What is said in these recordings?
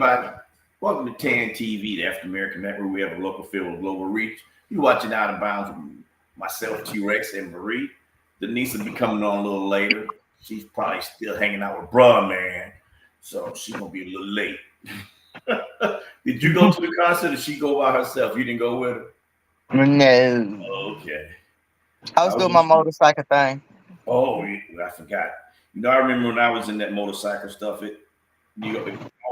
everybody. Welcome to TAN TV, the African American Network. We have a local feel with global reach. You watching Out of Bounds with myself, T-Rex, and Marie. Denise will be coming on a little later. She's probably still hanging out with bruh, man. So she's going to be a little late. Did you go to the concert or she go by herself? You didn't go with her? No. Okay. I was doing my motorcycle thing. Oh, I forgot. I remember when I was in that motorcycle stuff, it's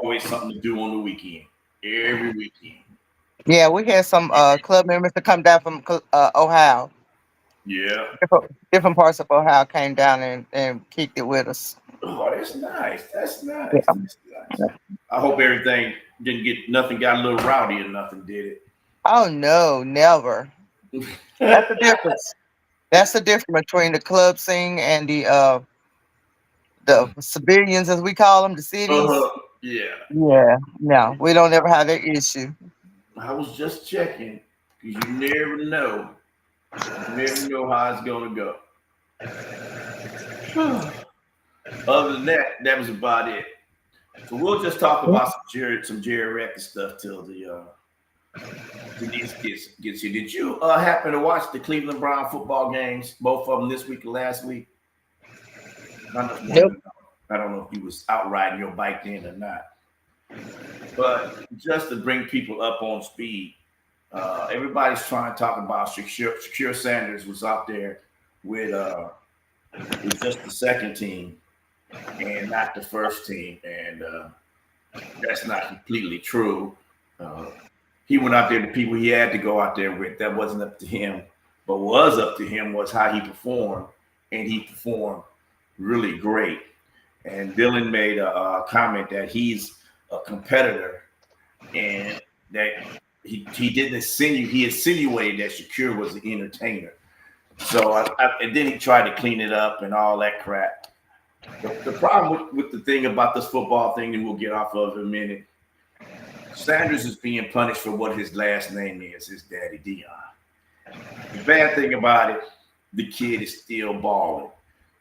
always something to do on the weekend. Every weekend. Yeah, we had some club members to come down from Ohio. Yeah. Different parts of Ohio came down and kicked it with us. Oh, that's nice. That's nice. Yeah. That's nice. I hope everything nothing got a little rowdy or nothing, did it? Oh no, never. That's the difference. That's the difference between the club scene and the civilians, as we call them, the cities. Yeah. Yeah, no, we don't ever have that issue. I was just checking because you never know. You never know how it's gonna go. Other than that, that was about it. So we'll just talk about some Jerry Record stuff till the Denise gets here. Did you happen to watch the Cleveland Brown football games, both of them this week and last week? Nope. I don't know if you was out riding your bike then or not. But just to bring people up on speed, everybody's trying to talk about Shakir Sanders was out there with just the second team and not the first team, and that's not completely true. He went out there, the people he had to go out there with, that wasn't up to him. But what was up to him was how he performed, and he performed really great. And Dylan made a comment that he's a competitor and that he didn't insinuate, he insinuated that Shakir was an entertainer. So and then he tried to clean it up and all that crap. The problem with the thing about this football thing, and we'll get off of it in a minute, Sanders is being punished for what his last name is, his daddy Dion. The bad thing about it, the kid is still balling.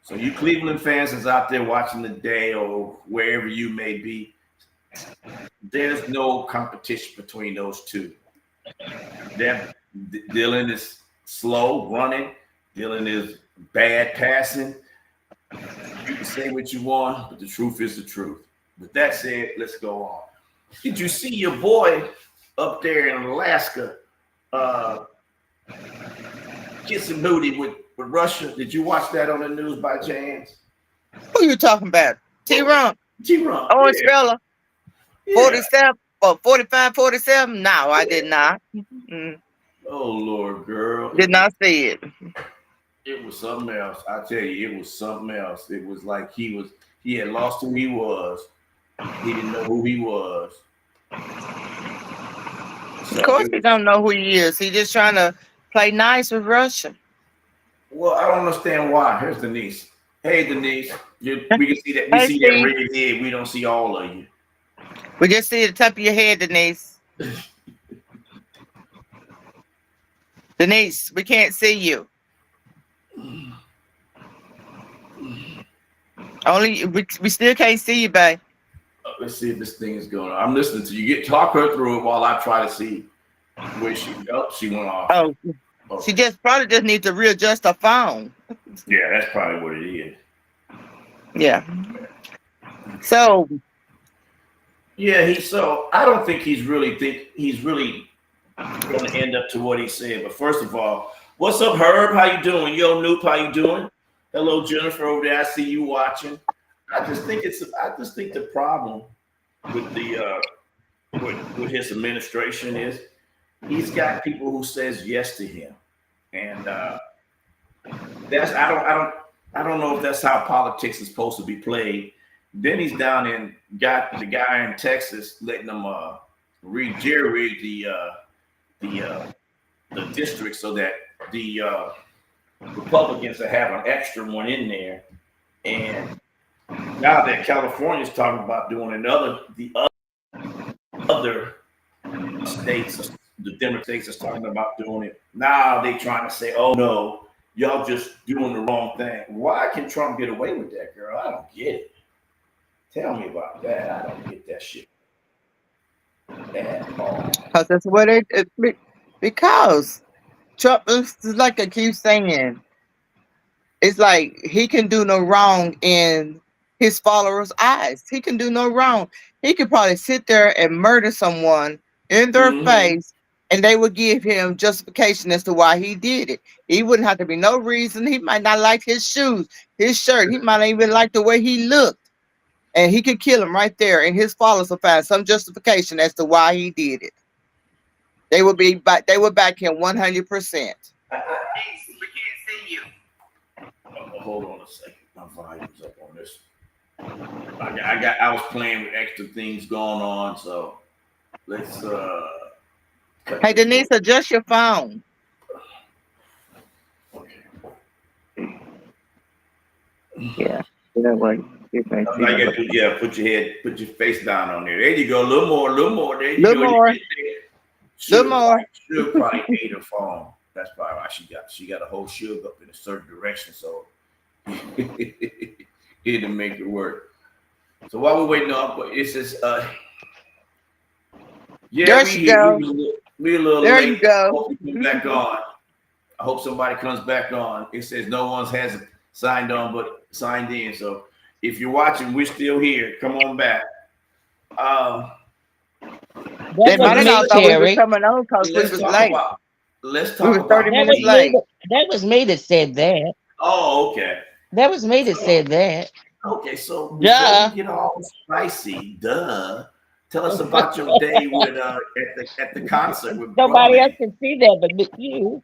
So you Cleveland fans that's out there watching the day or wherever you may be, there's no competition between those two. Dylan is slow running. Dylan is bad passing. You can say what you want, but the truth is the truth. With that said, let's go on. Did you see your boy up there in Alaska kissing booty with Russia? Did you watch that on the news by chance? Who you talking about? T-Ron. T-Ron. Orange fella. Yeah. 47 or 45, 47? No, I did not. Oh, Lord, girl. Did not see it. It was something else. I tell you, it was something else. It was like he had lost who he was. He didn't know who he was. Of course he don't know who he is. He just trying to play nice with Russia. Well, I don't understand why. Here's Denise. Hey, Denise. We can see that. We see that red head. We don't see all of you. We just see the top of your head, Denise. Denise, we can't see you. Only we still can't see you, babe. Let's see if this thing is going on. I'm listening to you. Talk her through it while I try to see where she went off. Oh, she probably just needs to readjust her phone. Yeah, that's probably what it is. Yeah. So. Yeah, I don't think he's really going to end up to what he said. But first of all, what's up, Herb? How you doing? Yo, Noop, how you doing? Hello, Jennifer over there. I see you watching. I just think the problem with the with his administration is he's got people who says yes to him, and that's I don't know if that's how politics is supposed to be played. Then he's down and got the guy in Texas letting him read the district so that the Republicans will have an extra one in there. And now that California's talking about doing the other states, the Democratic states is talking about doing it. Now they trying to say, oh no, y'all just doing the wrong thing. Why can Trump get away with that, girl? I don't get it. Tell me about that. I don't get that shit. At all. Because that's what because Trump is like I keep saying, it's like he can do no wrong in his followers' eyes. He can do no wrong. He could probably sit there and murder someone in their Mm-hmm. face, and they would give him justification as to why he did it. He wouldn't have to be no reason. He might not like his shoes, his shirt. He might not even like the way he looked, and he could kill him right there. And his followers will find some justification as to why he did it. They would be back. They would back him 100%. Hold on a second. My volume's up on this. I was playing with extra things going on, so let's cut Hey this Denise, short. adjust your phone. Okay. Yeah, that way. All you gotta do, yeah, put your face down on there. There you go. A little more. There you Little go. more. You Little more. Should probably hate her phone. That's probably why she got a whole shield up in a certain direction, so it didn't make it work. So while we're waiting on, it says, yeah, There she go. we a little There late. you go. Hope we come back on. I hope somebody comes back on. It says no one has signed on but signed in. So if you're watching, we're still here. Come on back. They might That have was not me, thought we were Terry. coming on because we was late. Let's We talk was 30 about minutes me. late. That was me that said that. Oh, okay. That was me that said that. Okay, so before Duh. we get all spicy, tell us about your day with at the concert with Nobody else Bromance. can see that but you.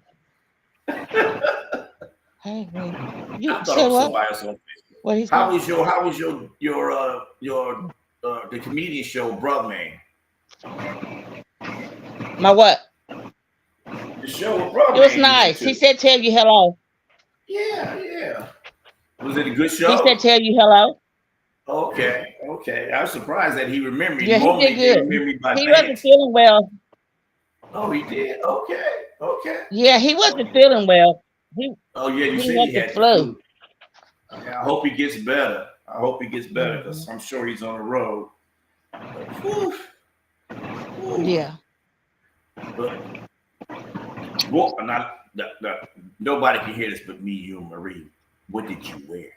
Hey, wait. You I thought it say was what? somebody else on Facebook. What he How said? was your the comedian show, Bromance? My what? The show with Bromance. It was nice. He said tell you hello. Yeah. Was it a good He show? said tell you hello. Okay. I was surprised that he remembered. Yeah, he Normally did they good. remember me by He wasn't dance. feeling well. Oh, he did. Okay. Yeah, he wasn't feeling well. Oh yeah, you He said had he the had the flu. flu. Yeah, I hope he gets better. Because I'm sure he's on the road. Whew. Yeah. But well, nobody can hear this but me, you, and Marie. What did you wear?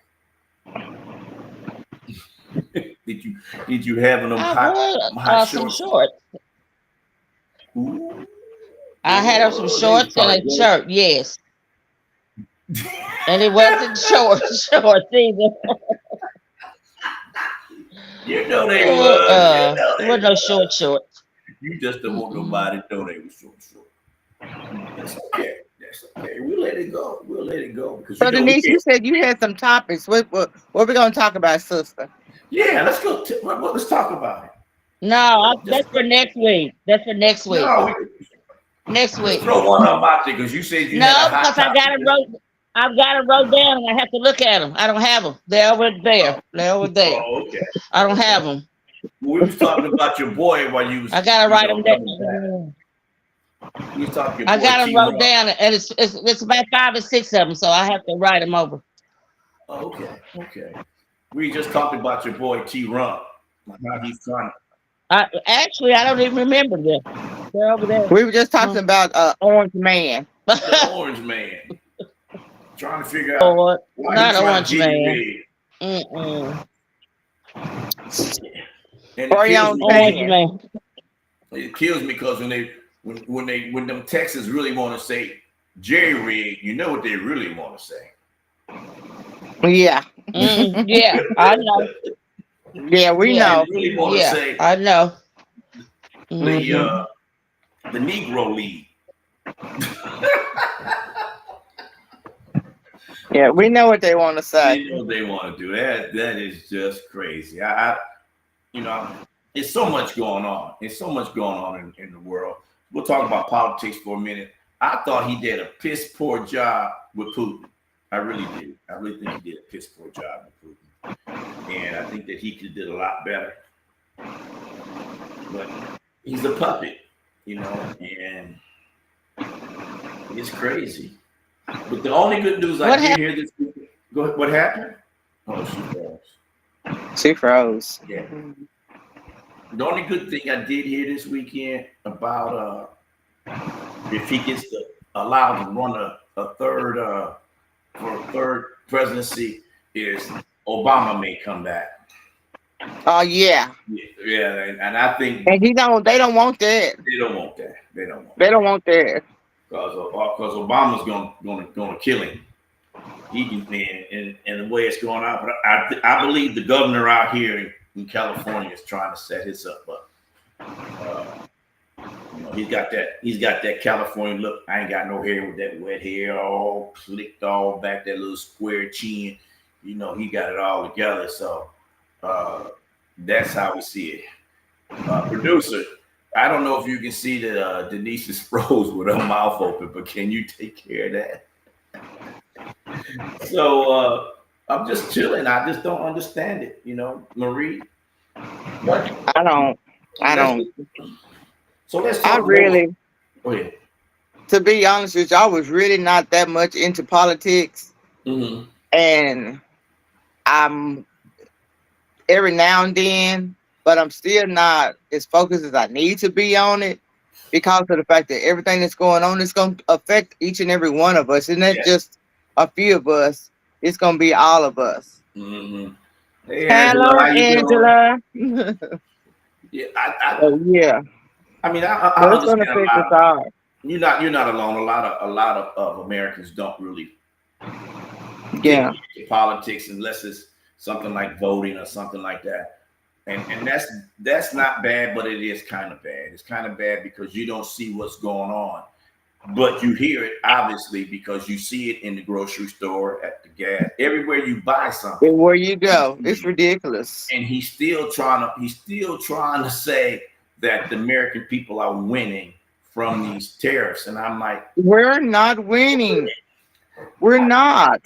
did you have them I wore some shorts. Ooh. I had on some shorts and a shirt, yes. And it wasn't shorts either. You know they was. It wasn't no shorts. You just don't want nobody to know they was short. That's okay. We'll let it go. Because So Denise, you said you had some topics. What we gonna talk about, sister? Yeah, let's go. Let's talk about it. No, that's for next week. No, Next week. Throw one of them out there because you said you had a hot because I've got it wrote down and I have to look at them. I don't have them. They're over there. Oh, okay. I don't have them. We was talking about your boy while you was. I gotta write them down. We was talking. I got them wrote down, and it's about 5 or 6 of them, so I have to write them over. Oh, okay. We just talked about your boy T. Rump. How he's trying. I don't even remember them. They're over there. We were just talking about Orange Man. The Orange Man. Trying to figure out why not Orange Man. And it kills me because when them Texans really want to say Jerry Rig, you know what they really want to say. Yeah. Yeah, I know. Yeah, we know. Really want to say I know. The Negro League. Yeah, we know what they want to say. You know what they want to do. That is just crazy. It's so much going on. It's so much going on in the world. We'll talk about politics for a minute. I thought he did a piss poor job with Putin. I really did. I really think he did a piss poor job with Putin. And I think that he could have did a lot better. But he's a puppet, and it's crazy. But the only good news I did hear this week, what happened? Oh, she froze. She froze. Yeah. The only good thing I did hear this weekend about if he gets allowed to run a third for a third presidency is Obama may come back. Oh yeah. Yeah, and I think And they don't want that. they don't want that. They don't want They don't want that. because Obama's gonna kill him. He can, and the way it's going out. But I believe the governor out here in California is trying to set his up. He's got that California look. I ain't got no hair with that wet hair all clicked all back, that little square chin. He got it all together. So that's how we see it. Producer, I don't know if you can see that Denise is froze with her mouth open, but can you take care of that? So I'm just chilling. I just don't understand it, Marie. What? I don't. So let's talk. Go ahead. To be honest with you, I was really not that much into politics, and I'm every now and then, but I'm still not as focused as I need to be on it because of the fact that everything that's going on is going to affect each and every one of us, and not just a few of us. It's going to be all of us. Mm-hmm. Hey, Hello, Angela. Yeah, I mean, I understand a lot. You're not alone. A lot of Americans don't really get into politics unless it's something like voting or something like that. And that's not bad, but it is kind of bad. It's kind of bad because you don't see what's going on, but you hear it obviously because you see it in the grocery store, at the gas, everywhere you buy something. Everywhere you go, it's ridiculous. And he's still trying to say that the American people are winning from these tariffs, and I'm like, we're not winning. We're not.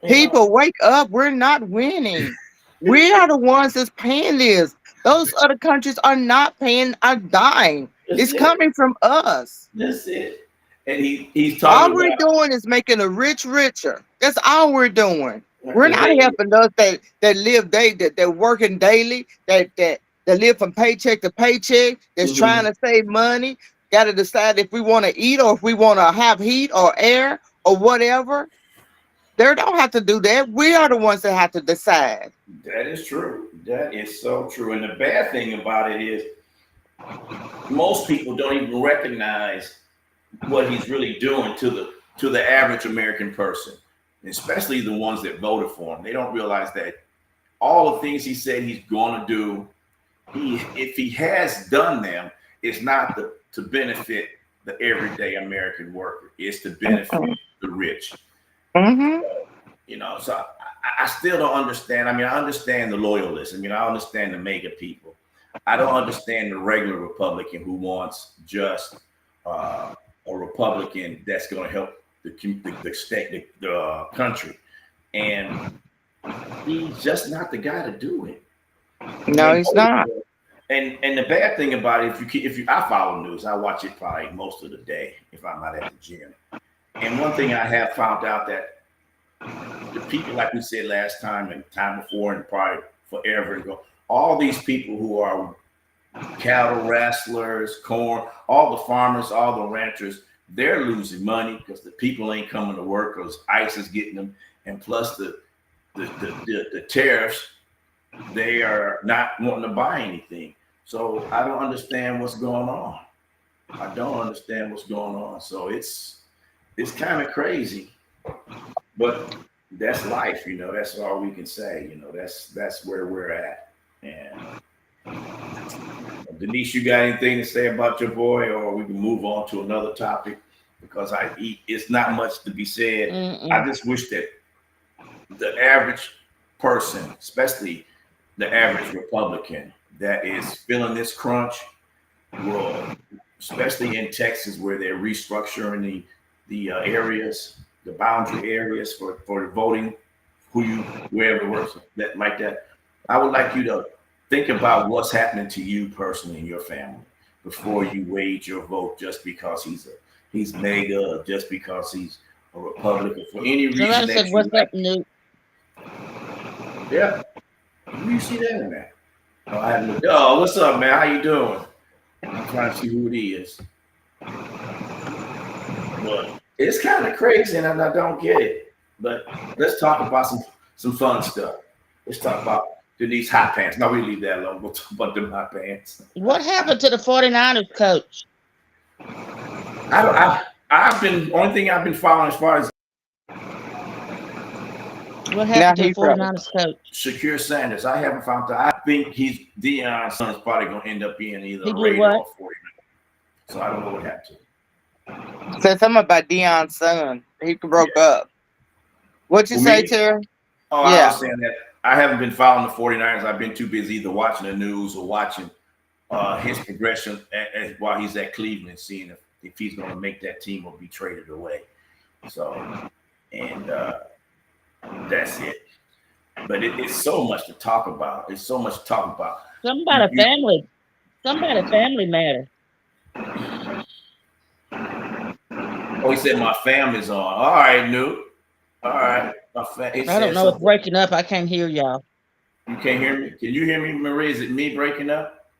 People, wake up. We're not winning. We are the ones that's paying this. Those other countries are not paying a dime. It's coming from us. That's it. And he's talking. All we're doing is making the rich richer. That's all we're doing. We're not helping those that live that working daily, that live from paycheck to paycheck, that's trying to save money. Got to decide if we want to eat or if we want to have heat or air or whatever. They don't have to do that. We are the ones that have to decide. That is true. That is so true. And the bad thing about it is most people don't even recognize what he's really doing to the average American person, especially the ones that voted for him. They don't realize that all the things he said he's going to do, if he has done them, it's not to benefit the everyday American worker. It's to benefit the rich. So I still don't understand. I mean, I understand the loyalists. I mean, I understand the mega people. I don't understand the regular Republican who wants just a Republican that's going to help the state, the country, and he's just not the guy to do it. No, he's not. And the bad thing about it, if you I follow news, I watch it probably most of the day if I'm not at the gym. And one thing I have found out that the people, like we said last time and time before and probably forever ago, all these people who are cattle wrestlers, corn, all the farmers, all the ranchers, they're losing money because the people ain't coming to work because ICE is getting them, and plus the tariffs, they are not wanting to buy anything. So I don't understand what's going on. I don't understand what's going on. So it's kind of crazy, but that's life, that's all we can say, that's where we're at. And Denise, you got anything to say about your boy, or we can move on to another topic because it's not much to be said. I just wish that the average person, especially the average Republican that is feeling this crunch, especially in Texas where they're restructuring the areas, the boundary areas for the voting, wherever it works like that. I would like you to think about what's happening to you personally and your family before you wage your vote just because he's mega, just because he's a Republican, for any reason. I said, what's up, Newt? Yeah. You see that in there? Oh, I haven't looked. Oh, what's up, man? How you doing? I'm trying to see who it is. But it's kind of crazy, and I don't get it. But let's talk about some fun stuff. Let's talk about these hot pants. No, we leave that alone. We'll talk about them hot pants. What happened to the 49ers coach? I've been only thing I've been following as far as What happened to the 49ers coach? Shakir Sanders. I haven't found out. I think Deion's son is probably going to end up being either He a did Raider what? or 49. So I don't know what happened to him. Said something about Deion's son. He broke up. What'd you For say, me? Terry? Oh, I Yeah. was saying that I haven't been following the 49ers. I've been too busy either watching the news or watching his progression while he's at Cleveland, seeing if he's going to make that team or be traded away. So, and that's it. But it's so much to talk about. It's so much to talk about. Somebody family matter. Oh, he said my family's on. All right, Newt. All right. I don't know. It's breaking up. I can't hear y'all. You can't hear me? Can you hear me, Marie? Is it me breaking up?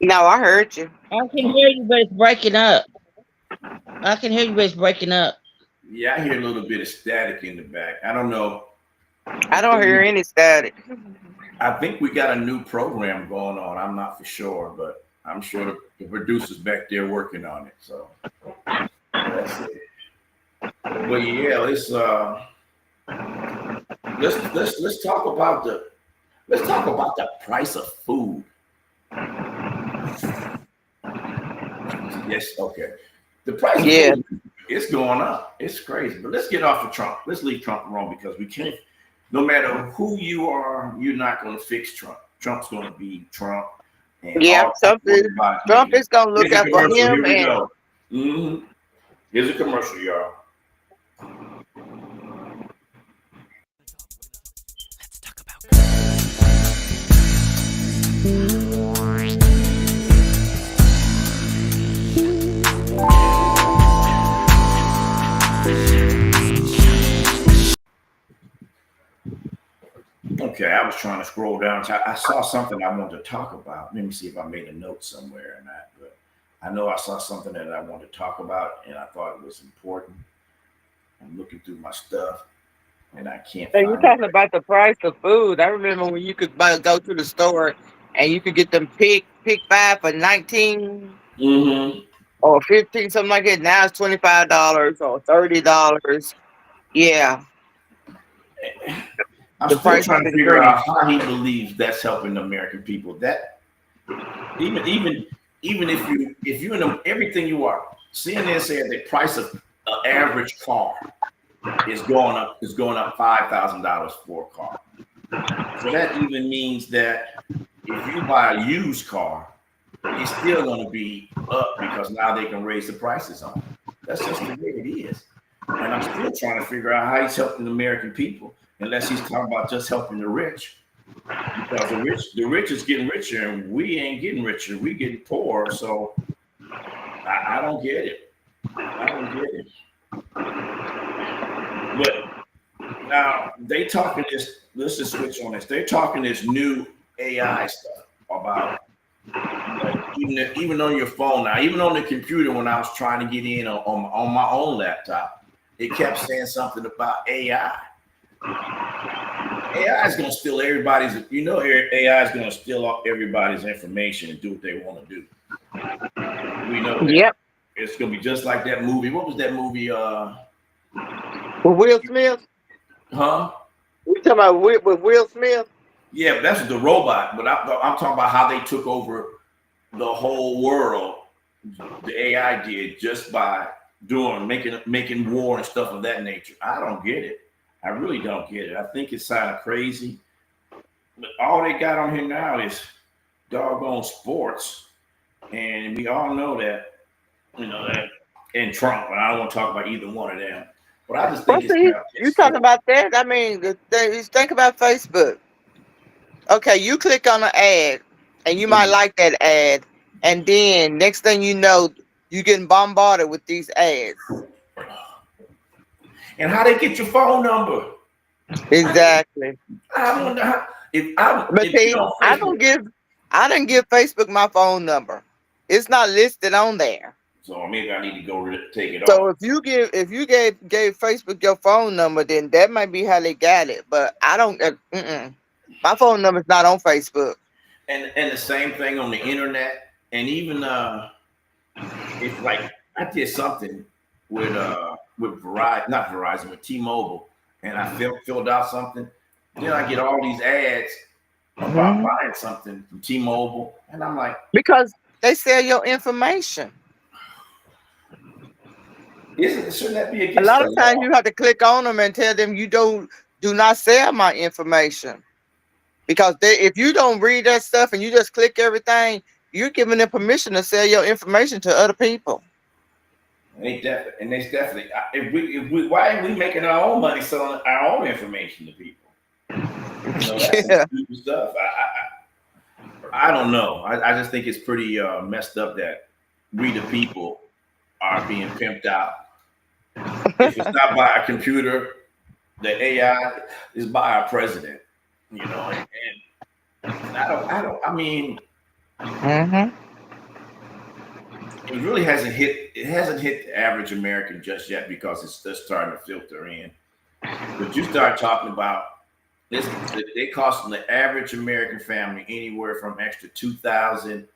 No, I heard you. I can hear you, but it's breaking up. I can hear you, but it's breaking up. Yeah, I hear a little bit of static in the back. I don't know. I don't hear any static. I think we got a new program going on. I'm not for sure, but I'm sure the producer's back there working on it. So that's it. But yeah, let's talk about the price of food. Yes, okay. The price of food, it's going up. It's crazy. But let's get off of Trump. Let's leave Trump alone because we can't. No matter who you are, you're not going to fix Trump. Trump's going to be Trump. And Trump is going to look out for him. Here we go. Mm-hmm. Here's a commercial, y'all. Let's talk about. Okay, I was trying to scroll down. I saw something I wanted to talk about. Let me see if I made a note somewhere or not. But I know I saw something that I wanted to talk about, and I thought it was important. I'm looking through my stuff, and I can't. So you're talking about the price of food. I remember when you could go to the store and you could get them pick 5 for $19 or $15, something like that. Now it's $25 or $30. Yeah. I'm still trying to figure out how he believes that's helping the American people. That even if you in everything you are, CNN said the price of an average car is going up $5,000 for a car. So that even means that if you buy a used car, it's still going to be up because now they can raise the prices on it. That's just the way it is. And I'm still trying to figure out how he's helping the American people, unless he's talking about just helping the rich. Because the rich is getting richer and we ain't getting richer. We getting poor. So I don't get it. I don't get it. But now they talking this, let's just switch on this. They're talking this new AI stuff about even on your phone now, even on the computer when I was trying to get in on my own laptop, it kept saying something about AI. AI is going to steal everybody's, AI is going to steal everybody's information and do what they want to do. We know that. Yep. It's going to be just like that movie. What was that movie? With Will Smith? Huh? We talking about with Will Smith? Yeah, that's the robot. But I'm talking about how they took over the whole world. The AI did just by making war and stuff of that nature. I don't get it. I really don't get it. I think it's kind of crazy. But all they got on here now is doggone sports. And we all know that, that, and Trump. And I don't want to talk about either one of them. But I just think you talking about that? I mean, think about Facebook. Okay, you click on an ad and you might like that ad. And then next thing you know, you're getting bombarded with these ads. And how they get your phone number? Exactly. I wonder how. I I didn't give Facebook my phone number. It's not listed on there. So maybe I need to go take it So off. if you gave Facebook your phone number, then that might be how they got it. But I don't. My phone number's not on Facebook. And the same thing on the internet, and even it's like I did something with Verizon, not Verizon, with T-Mobile, and I filled out something. Then I get all these ads about buying something from T-Mobile, and I'm like, Because they sell your information. shouldn't that be A against lot the of times law? you have to click on them and tell them you do not sell my information. Because if you don't read that stuff and you just click everything, you're giving them permission to sell your information to other people. They definitely. If we, why ain't we making our own money selling our own information to people? You know, that's Yeah. stupid stuff. I don't know. I just think it's pretty messed up that we the people are being pimped out. If it's not by a computer, the AI is by our president. You know, and I mean, Mm-hmm. it really hasn't hit. It hasn't hit the average American just yet because it's just starting to filter in. But you start talking about this, they costing the average American family anywhere from extra $2,000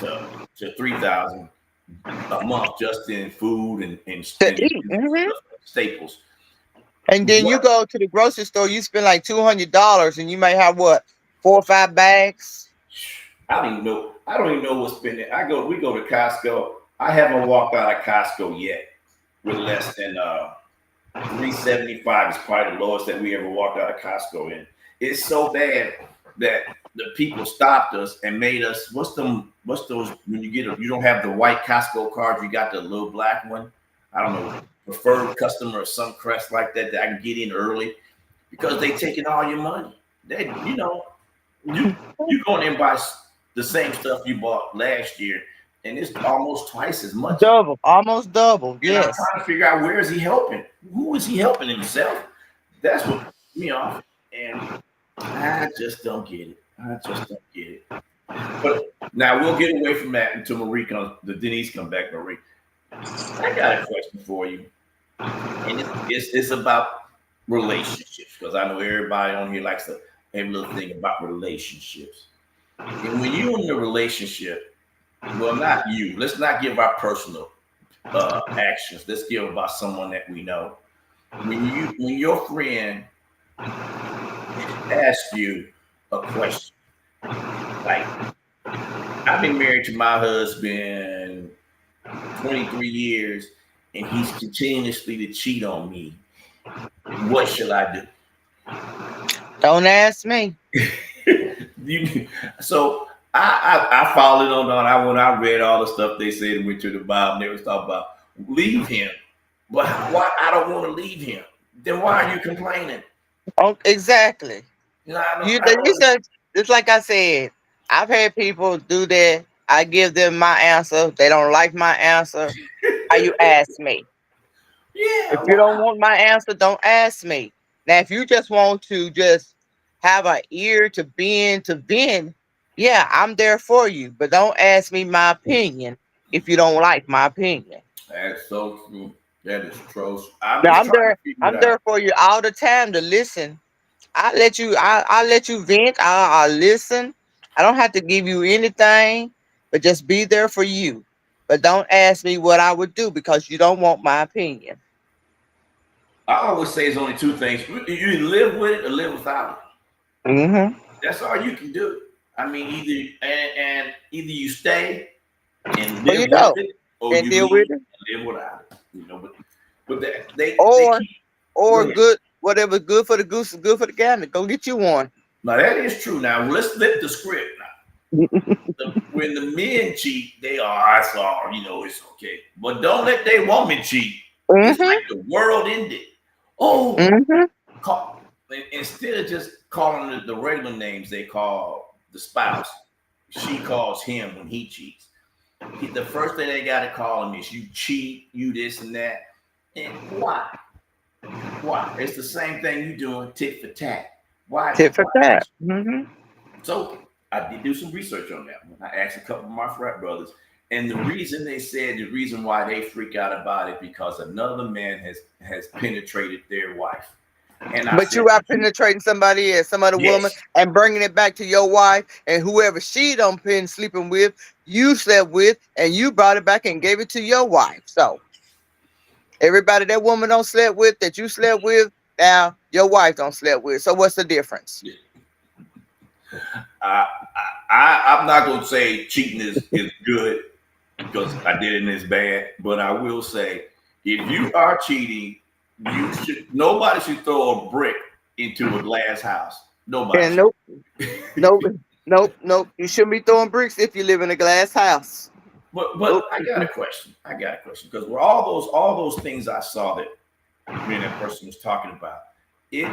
to $3,000 a month just in food and To eat. Mm-hmm. staples. And then you What? go to the grocery store, you spend like $200, and you may have what, 4 or 5 bags. I don't even know. I don't even know what's been there. We go to Costco. I haven't walked out of Costco yet with less than $3.75 is probably the lowest that we ever walked out of Costco in. It's so bad that the people stopped us and made us. What's those when you don't have the white Costco card, you got the little black one. I don't know, preferred customer or some crest like that I can get in early because they taking all your money. They, you go in and buy the same stuff you bought last year, and it's almost twice as much. Double, almost double. And Yes. I'm trying to figure out where is he helping? Who is he helping himself? That's what pissed me off. And I just don't get it. But now we'll get away from that until Denise comes back. Marie, I got a question for you, and it's about relationships because I know everybody on here likes to have a little thing about relationships. And when you're in a relationship, well, not you. Let's not give our personal actions. Let's give about someone that we know. When your friend asks you a question, like I've been married to my husband 23 years, and he's continuously to cheat on me. What should I do? Don't ask me. So I followed on. When I read all the stuff they said and went to the Bible, and they was talking about leave him. But why I don't want to leave him? Then why are you complaining? Oh, exactly. It's like I said. I've had people do that. I give them my answer. They don't like my answer. Why you ask me? Yeah. If you don't want my answer, don't ask me. Now, if you just want to just have an ear to vent, yeah, I'm there for you. But don't ask me my opinion if you don't like my opinion. That's so true. That is true. I'm there for you all the time to listen. I let you vent. I'll listen. I don't have to give you anything, but just be there for you. But don't ask me what I would do because you don't want my opinion. I always say it's only two things. You live with it or live without it. Mm-hmm. That's all you can do. I mean, either you stay and live with it, or and you deal leave with it, and live without it. You know, but they good. Whatever's good for the goose is good for the gander. Go get you one. Now that is true. Now let's flip the script. Now, when the men cheat, they are it's it's okay. But don't let their woman cheat. Mm-hmm. It's like the world ended. Oh, instead of just calling it the regular names they call the spouse, she calls him when he cheats. The first thing they got to call him is you cheat, you this and that. And why? Why? It's the same thing you doing tit for tat. Why? Tit for tat. Mm-hmm. So I did do some research on that one. I asked a couple of my frat brothers, and the reason they said the reason why they freak out about it because another man has penetrated their wife. And I But said, you are penetrating somebody else, some other woman, yes, and bringing it back to your wife, and whoever she don't been sleeping with, you slept with, and you brought it back and gave it to your wife. So everybody that woman don't slept with that you slept with, now your wife don't slept with. So what's the difference? I'm not gonna say cheating is good because I did it and it's bad, but I will say if you are cheating, nobody should throw a brick into a glass house. Nobody. And nope, nope, nope. You shouldn't be throwing bricks if you live in a glass house. But Nope. I got a question. Because where all those things I saw that me and that person was talking about, it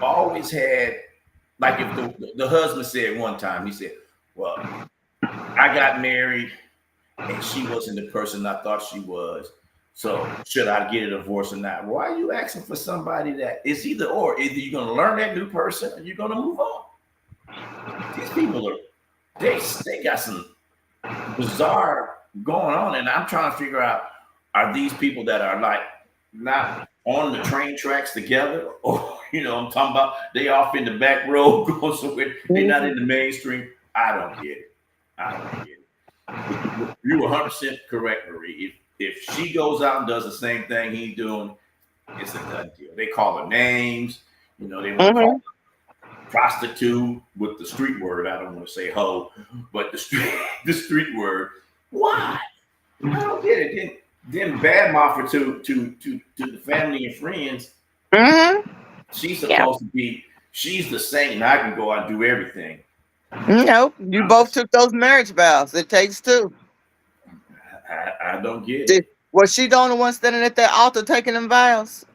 always had like if the husband said one time, he said, "Well, I got married and she wasn't the person I thought she was. So should I get a divorce or not?" Why are you asking for somebody that it's either or? Either you're gonna learn that new person or you're gonna move on. These people they got some bizarre going on, and I'm trying to figure out are these people that are like not on the train tracks together, or I'm talking about they off in the back row going somewhere, they're not in the mainstream. I don't get it. You were 100% correct, Marie. If she goes out and does the same thing he's doing, it's a done deal. They call her names, they want to call her prostitute with the street word. I don't want to say hoe, but the street word. Why? I don't get it. Then badmouth her to the family and friends. She's supposed to be. She's the saint, and I can go out and do everything. No, you both took those marriage vows. It takes two. I don't get it. Was she the only one standing at that altar taking them vows?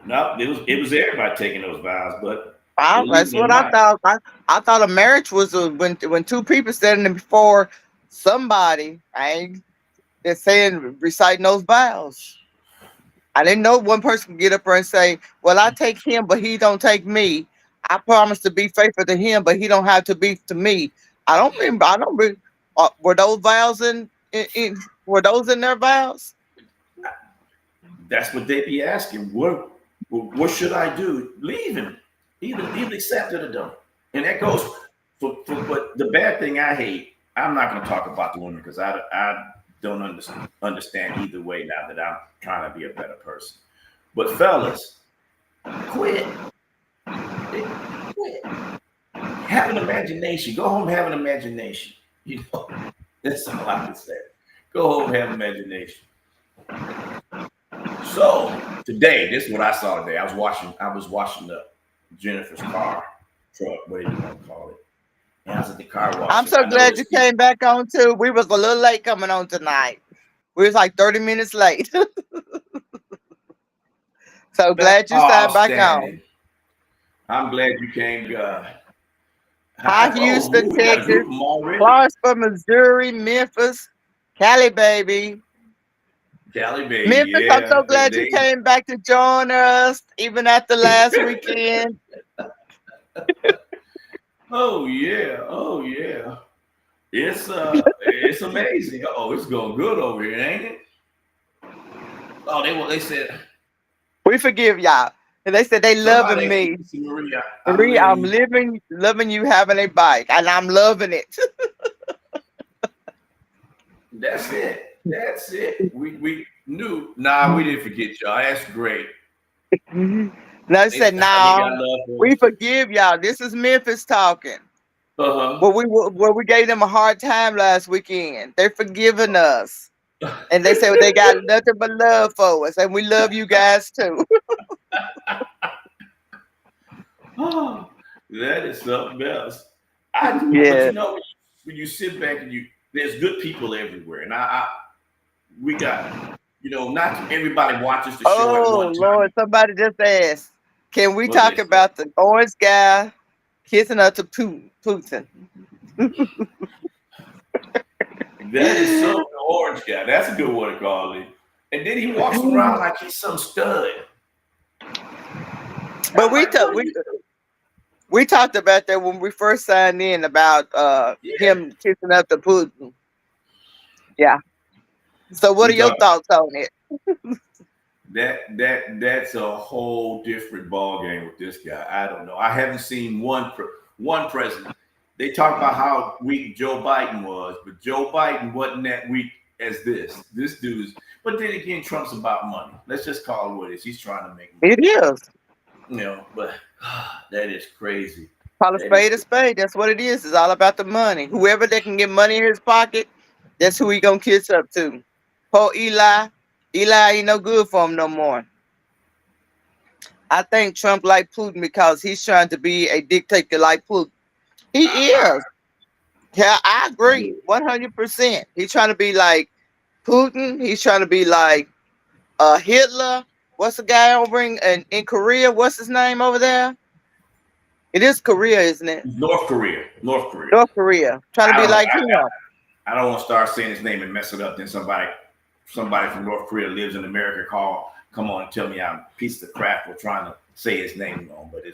No, it was everybody taking those vows, but that's what I thought. I thought a marriage was when two people standing before somebody. They're saying reciting those vows. I didn't know one person could get up there and say, "Well, I take him, but he don't take me. I promise to be faithful to him, but he don't have to be to me." I don't remember. Were those vows were those in their vows? That's what they be asking. What should I do? Leave him. Either accept it or don't. And that goes for but the bad thing I hate. I'm not going to talk about the woman because I don't understand either way now that I'm trying to be a better person. But fellas, quit. Quit. Have an imagination. Go home, have an imagination. That's all I can say. Go home, have an imagination. So today, this is what I saw today. I was washing up Jennifer's car, truck, whatever you want to call it. And I was at the car wash. I'm so glad you came back on too. We was a little late coming on tonight. We was like 30 minutes late. So glad you started back on. I'm glad you came. Hi, Houston, Texas, Clarksville, Missouri, Memphis, Cali, baby. Cali, baby. Memphis, yeah, I'm so glad you came back to join us, even after last weekend. Oh yeah. It's amazing. Oh, it's going good over here, ain't it? Oh, they said we forgive y'all. And they said they loving me. Maria, I'm loving you having a bike, and I'm loving it. That's it. We knew. Nah, we didn't forget y'all. That's great. They said, "Nah, we forgive y'all." This is Memphis talking. Where we gave them a hard time last weekend. They're forgiving us, and they said they got nothing but love for us, and we love you guys too. Oh, that is something else. But when you sit back and there's good people everywhere, and we got, not everybody watches the show. Oh Lord, somebody just asked, can we talk about the orange guy kissing her to Putin? That is so the orange guy. That's a good one to call it. And then he walks around like he's some stud. But We talked about that when we first signed in about Yeah, him kissing up to Putin. Yeah. So what we are your talk thoughts on it? that's a whole different ball game with this guy. I don't know. I haven't seen one president. They talk about how weak Joe Biden was, but Joe Biden wasn't that weak as this. This dude is. But then again, Trump's about money. Let's just call it what it is. He's trying to make money. It is. You know, but that is crazy. Call a That is spade a spade. That's what it is. It's all about the money. Whoever that can get money in his pocket, that's who he gonna kiss up to. Poor Eli. Eli ain't no good for him no more. I think Trump like Putin because he's trying to be a dictator like Putin. He is. Yeah, I agree. 100%. He's trying to be like Putin. He's trying to be like Hitler. What's the guy over in Korea? What's his name over there? It is Korea, isn't it? North Korea. North Korea. North Korea. Trying to I be don't. like him. I don't want to start saying his name and mess it up. Then somebody from North Korea lives in America come on and tell me I'm a piece of crap for trying to say his name wrong. But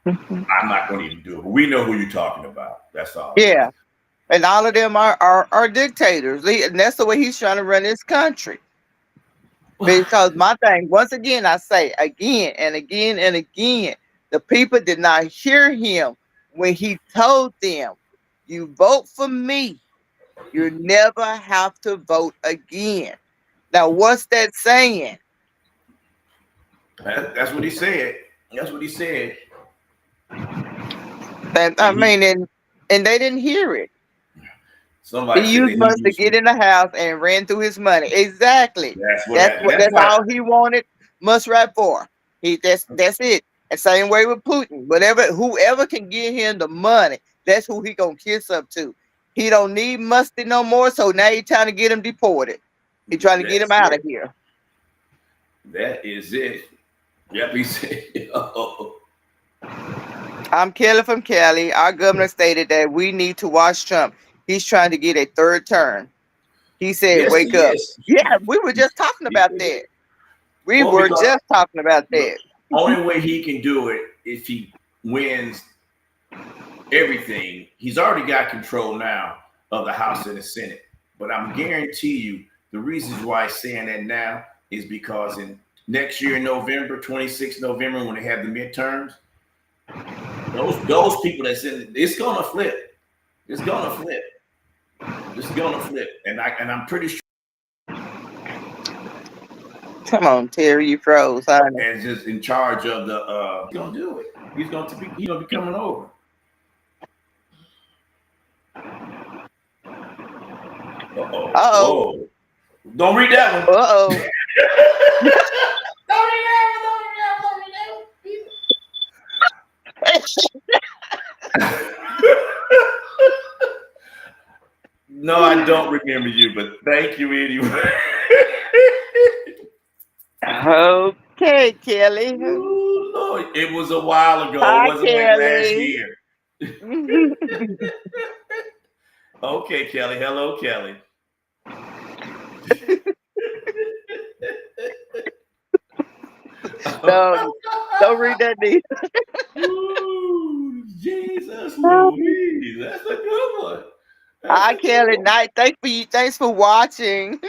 I'm not going to even do it. But we know who you're talking about. That's all. Yeah. And all of them are dictators. And that's the way he's trying to run his country. Because my thing, once again, I say again and again and again, the people did not hear him when he told them, you vote for me, you never have to vote again. Now, what's that saying? That's what he said. That's what he said. And I And mean, and they didn't hear it. somebody He said used that us to get in the house and ran through his money. Exactly. That's what. That's all he wanted Muskrat for. That's it. And same way with Putin. Whoever can give him the money, that's who he gonna kiss up to. He don't need Musty no more. So now he's trying to get him deported. He's trying to get him out of here. That is it. Yep, he said. Oh. I'm Kelly from Cali. Our governor stated that we need to watch Trump. He's trying to get a third term. He said, Yes, wake he up. is. Yeah, we were just talking about that. We Well, were because- just talking about that. Only way he can do it if he wins everything. He's already got control now of the House and the Senate. But I'm guarantee you the reasons why he's saying that now is because in next year in November, 26th November, when they have the midterms, those people that's in it's gonna flip. It's gonna flip. It's gonna flip. And I'm pretty sure Come on, Terry, you froze, honey. as just in charge of the he's gonna do it. He's gonna be coming over. Uh-oh. Uh-oh. Whoa. Don't read that one. Uh-oh. Don't read that one. No, I don't remember you, but thank you anyway. Okay, Kelly. Ooh, Lord. It was a while ago. Hi, It wasn't like last Kelly. year. Okay, Kelly. Hello, Kelly. No, don't read that neither. Ooh, Jesus Louise. That's a good one. Hi, Kelly. Night. Thanks for watching.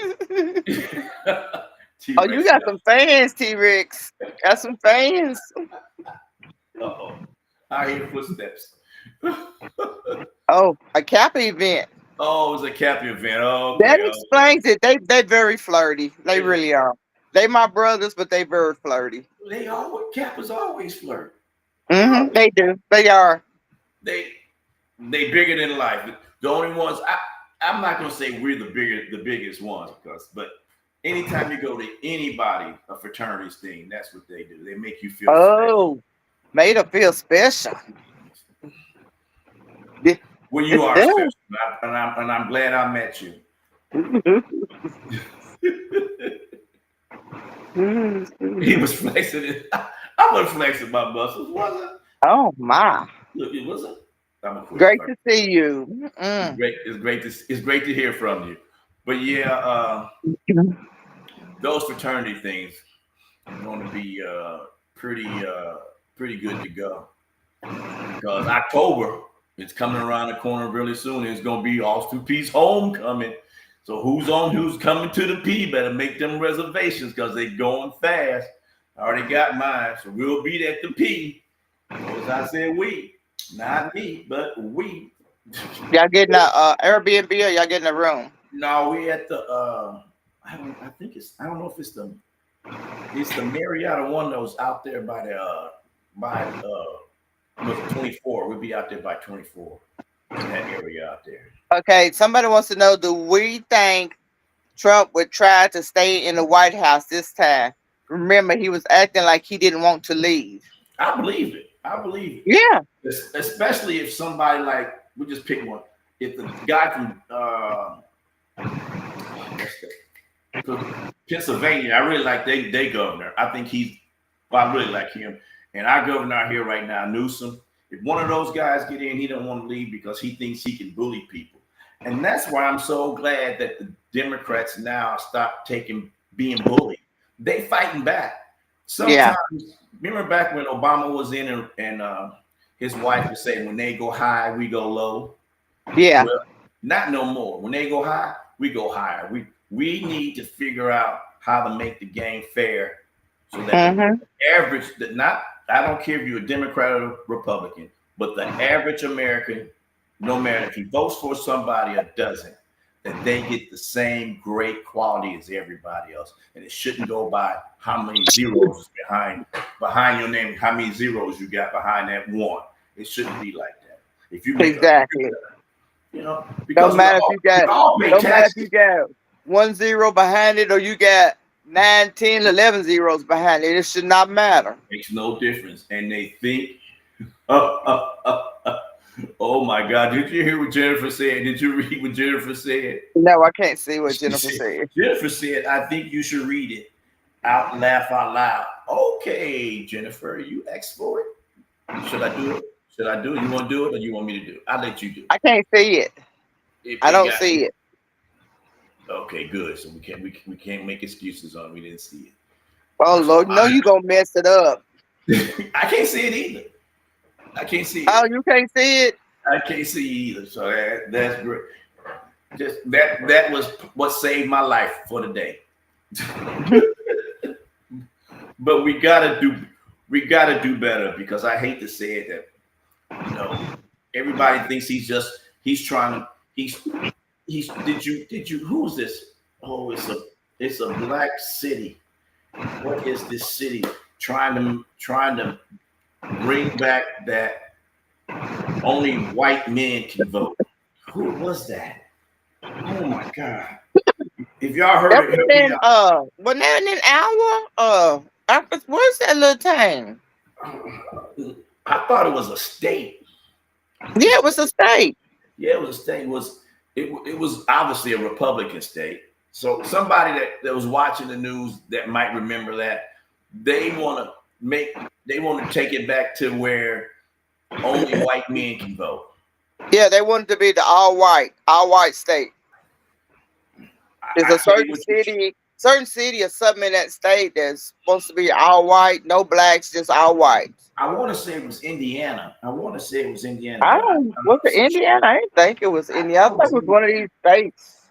Oh, you got some fans, T-Rex. Got some fans. Uh-oh. I hear footsteps. Oh, a Kappa event. Oh, it was a Cappy event. Oh, okay. That explains it. They very flirty. They really are. They my brothers, but they very flirty. They always Kappas always flirt. Mm-hmm. They do. They are. They bigger than life. The only ones I'm not gonna say we're the biggest ones but anytime you go to anybody a fraternities thing, that's what they do. They make you feel Oh, made her feel special. well, you are special, and I'm glad I met you. He was flexing it. I wasn't flexing my muscles, was Oh my! Look, it wasn't. Great to see you. Mm. It's great to hear from you. But yeah, those fraternity things are going to be pretty good to go. because October it's coming around the corner really soon. It's gonna be Austin Peay's homecoming. So who's coming to the P better make them reservations because they going fast. I already got mine, so we'll be at the P. As I said, we, not me, but we. Y'all getting a Airbnb or y'all getting a room? No, we at the I don't know if it's the Marriott one that was out there by the was 24. We'll be out there by 24 in that area out there. Okay, somebody wants to know, do we think Trump would try to stay in the White House this time? Remember, he was acting like he didn't want to leave. I believe it. Yeah. Especially if somebody like, we'll just pick one. If the guy from Pennsylvania, I really like they governor. I really like him. And our governor out here right now, Newsom, if one of those guys get in, he don't want to leave because he thinks he can bully people. And that's why I'm so glad that the Democrats now stop being bullied. They fighting back. Sometimes, remember back when Obama was in and his wife would say, when they go high, we go low. Yeah. Well, not no more. When they go high, we go higher. We need to figure out how to make the game fair so that the average, I don't care if you're a Democrat or Republican, but the average American, no matter if he votes for somebody or doesn't, that they get the same great quality as everybody else. And it shouldn't go by how many zeros is behind your name, how many zeros you got behind that one. It shouldn't be like that. If you exactly. Because no matter if you got 1 0 behind it or you got 9, 10, 11 zeros behind it, it should not matter. Makes no difference. And they think, oh my God, did you hear what Jennifer said? Did you read what Jennifer said? No, I can't see what Jennifer said. Jennifer said, I think you should read it laugh out loud. Okay, Jennifer, you asked for it. Should I do it? You want to do it or you want me to do it? I'll let you do it. I can't see it. I don't see it. Okay, good. So we can't make excuses on we didn't see it. Oh Lord, no, you gonna mess it up. I can't see it either. I can't see it. Oh, you can't see it? I can't see either. So that's great. Just that was what saved my life for the day. But we gotta do better because I hate to say it that everybody thinks he's did you who's this? Oh, it's a black city. What is this city trying to bring back that only white men can vote? Who was that? Oh my God. If y'all heard it, wasn't that an hour? Where's that little town? I thought it was a state. Yeah, it was a state. Yeah, it was a state. It was obviously a Republican state. So somebody that was watching the news that might remember that, they want to take it back to where only white men can vote. Yeah, they wanted to be the all white state. There's a certain city or something in that state that's supposed to be all white, no blacks, just all white. I want to say it was Indiana. Was it Indiana? I didn't think it was Indiana. I thought it was one of these states.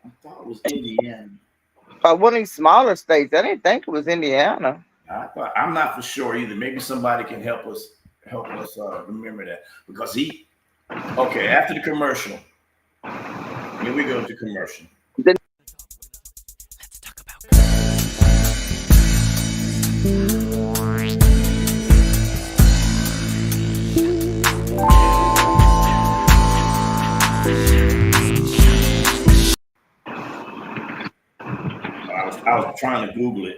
I thought it was Indiana. One of these smaller states. I didn't think it was Indiana. I'm not for sure either. Maybe somebody can help us remember that because after the commercial, here we go to commercial. Let's talk about I was trying to Google it.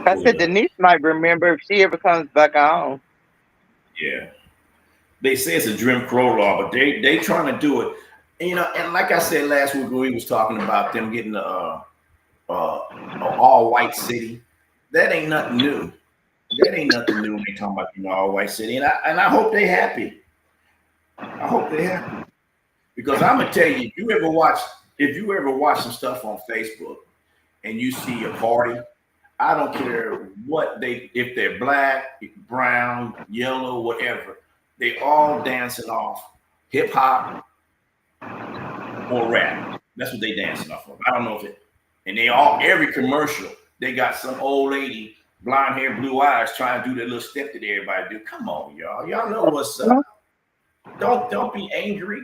I said Denise might remember if she ever comes back on. Yeah. They say it's a Jim Crow law, but they trying to do it. And, and like I said last week when we was talking about them getting a all white city, that ain't nothing new. That ain't nothing new when they talking about all white city, and I hope they happy. I hope they happy because I'm gonna tell you, if you ever watch some stuff on Facebook and you see a party, I don't care what if they're black, brown, yellow, whatever, they all dancing off hip hop or rap. That's what they dancing off of. I don't know if it, and they all every commercial they got some old lady, blonde hair, blue eyes, trying to do that little step that everybody do. Come on, y'all. Y'all know what's up. Don't be angry.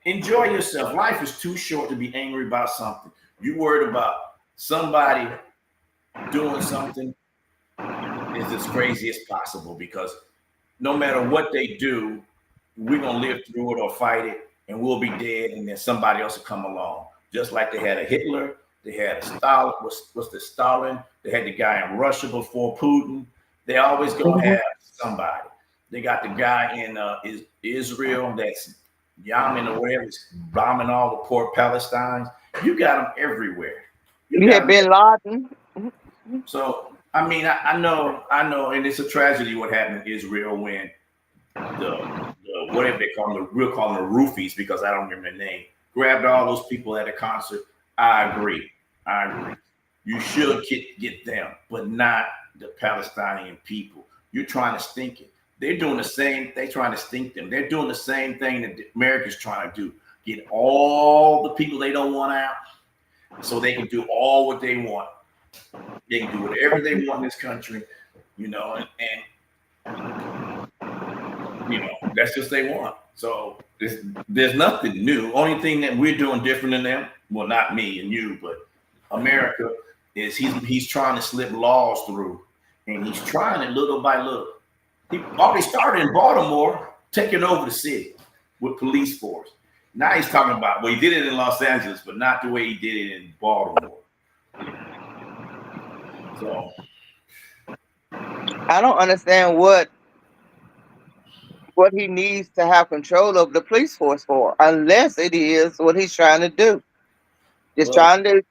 Enjoy yourself. Life is too short to be angry about something. You worried about somebody doing something is as crazy as possible because no matter what they do, we're gonna live through it or fight it, and we'll be dead, and then somebody else will come along. Just like they had a Hitler, they had a Stalin. What's the Stalin? They had the guy in Russia before Putin. They always gonna have somebody. They got the guy in Israel that's Yemen or whatever, bombing all the poor Palestinians. You got them everywhere. You have Bin Laden. So I mean, I know, and it's a tragedy what happened in Israel when the whatever they call them, we'll call them the roofies because I don't remember the name, grabbed all those people at a concert. I agree. You should get them, but not the Palestinian people. You're trying to stink it. They're doing the same. They're trying to stink them. They're doing the same thing that America's trying to do. Get all the people they don't want out so they can do all what they want. They can do whatever they want in this country, and that's just they want. So there's nothing new. Only thing that we're doing different than them, well, not me and you, but America, is he's trying to slip laws through, and he's trying it little by little. He already started in Baltimore, taking over the city with police force. Now he's talking about, well, he did it in Los Angeles, but not the way he did it in Baltimore. So I don't understand what he needs to have control of the police force for, unless it is what he's trying to do. Just trying to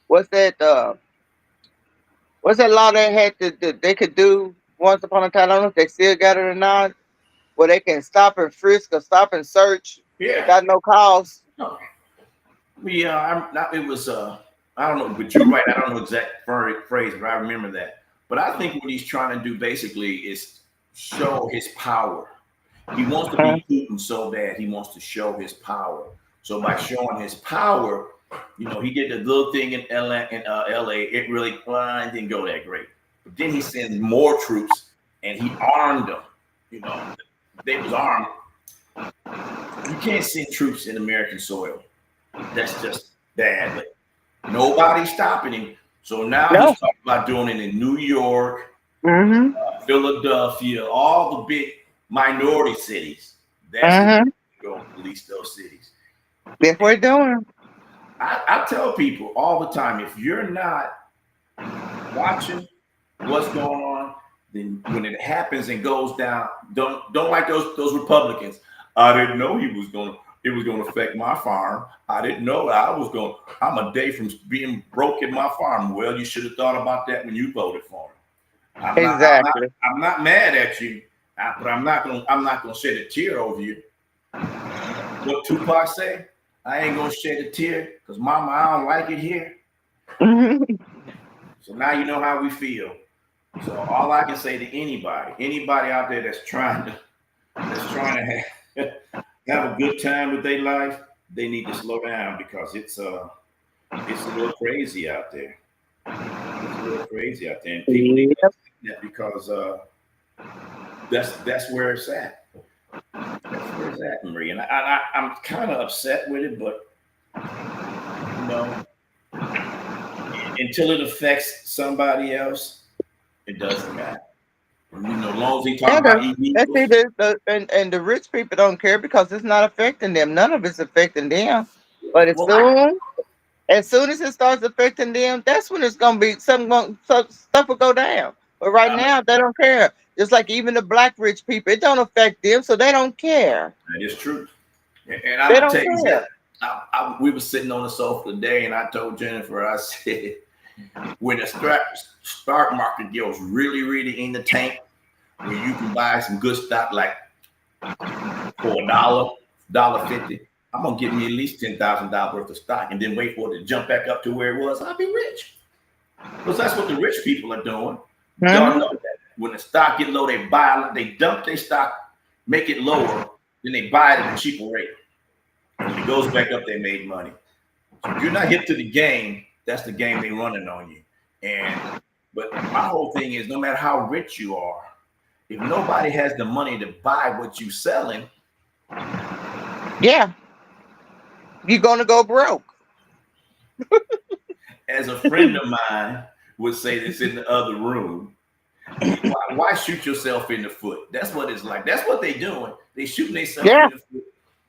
what's that law they had they could do once upon a time? I don't know if they still got it or not, where they can stop and frisk or stop and search. Yeah, got no cause. No. It was I don't know, but you're right. I don't know exact phrase, but I remember that. But I think what he's trying to do basically is show his power. He wants to be Putin so bad. He wants to show his power. So by showing his power, he did the little thing in LA. It really didn't go that great. But then he sends more troops, and he armed them. They was armed. You can't send troops in American soil. That's just bad. But nobody's stopping him. So now he's talking about doing it in New York, Philadelphia, all the big minority cities. That's going to police those cities. That's what we're doing. I tell people all the time, if you're not watching what's going on, then when it happens and goes down, don't like those Republicans. I didn't know it was going to affect my farm. I didn't know I'm a day from being broke in my farm. Well, you should have thought about that when you voted for him. Exactly. I'm not mad at you, but I'm not gonna shed a tear over you. What Tupac say? I ain't gonna shed a tear because mama, I don't like it here. So now you know how we feel. So all I can say to anybody out there that's trying to have a good time with their life, they need to slow down because it's a little crazy out there. It's a little crazy out there, and people need to see that because that's where it's at. That's where it's at, Marie. And I'm kind of upset with it, but until it affects somebody else, it doesn't matter. As long as he talks about and the rich people don't care because it's not affecting them. None of it's affecting them. But as soon as it starts affecting them, that's when it's gonna be stuff will go down. But right now, they don't care. Just like even the black rich people, it don't affect them, so they don't care. That is true. And I'm They gonna don't tell you, care. we were sitting on the sofa today, and I told Jennifer, I said, when the stock market goes really, really in the tank, where you can buy some good stock like for $1.50, I'm gonna get me at least $10,000 worth of stock, and then wait for it to jump back up to where it was. I'll be rich, because that's what the rich people are doing. Y'all know that when the stock get low, they dump their stock, make it lower, then they buy it at a cheaper rate. And when it goes back up, they made money. So if you're not hip to the game, that's the game they running on you. But my whole thing is, no matter how rich you are, if nobody has the money to buy what you're selling, Yeah, you're gonna go broke. as a friend of mine would say that's in the other room, why shoot yourself in the foot? That's what it's like. That's what they're doing. They shooting themselves Yeah, in the foot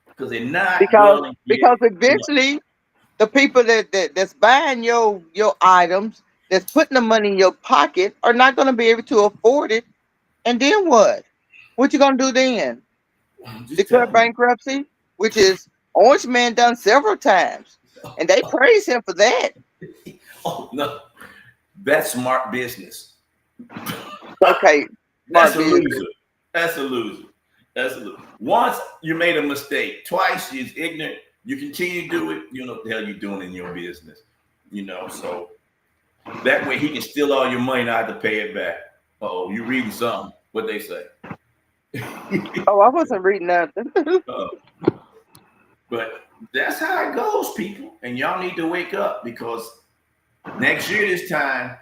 because they're not because gonna get. eventually the people that's buying your items, that's putting the money in your pocket, are not gonna be able to afford it. And then what? What you gonna do then? I'm just Declare telling bankruptcy, which is Orange Man done several times, and they you. praise him for that. Oh no, that's smart business. Okay, That's smart a business. loser. That's a loser. That's a loser. Once you made a mistake, twice you're ignorant. You continue to do it. You know what the hell you're doing in your business. So that way he can steal all your money, not have to pay it back. Oh, you reading something? What they say? Oh, I wasn't reading nothing. uh, but that's how it goes, people. And y'all need to wake up, because next year this time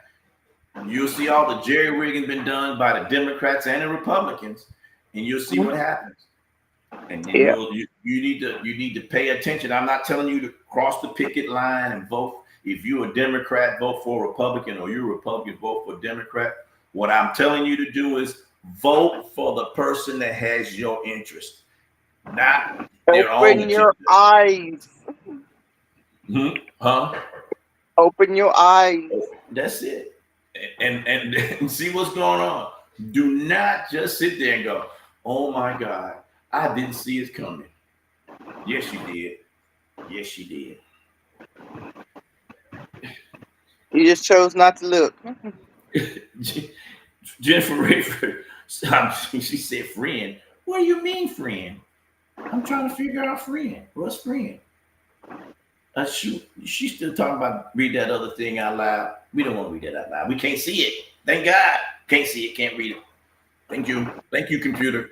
you'll see all the jerry rigging been done by the Democrats and the Republicans, and you'll see what happens. And then Yeah. you need to pay attention. I'm not telling you to cross the picket line and vote. If you're a Democrat, vote for a Republican, or you're a Republican, vote for a Democrat. What I'm telling you to do is vote for the person that has your interest, not their own Open your agenda. eyes. Huh? Open your eyes. That's it. And see what's going on. Do not just sit there and go, "Oh my God, I didn't see it coming." Yes, you did. Yes, you did. You just chose not to look. Jennifer Rayford, she said, "Friend, what do you mean, friend? I'm trying to figure out friend. What's friend?" She's still talking about read that other thing out loud. We don't want to read that out loud. We can't see it. Thank God. Can't see it. Can't read it. Thank you. Thank you, computer.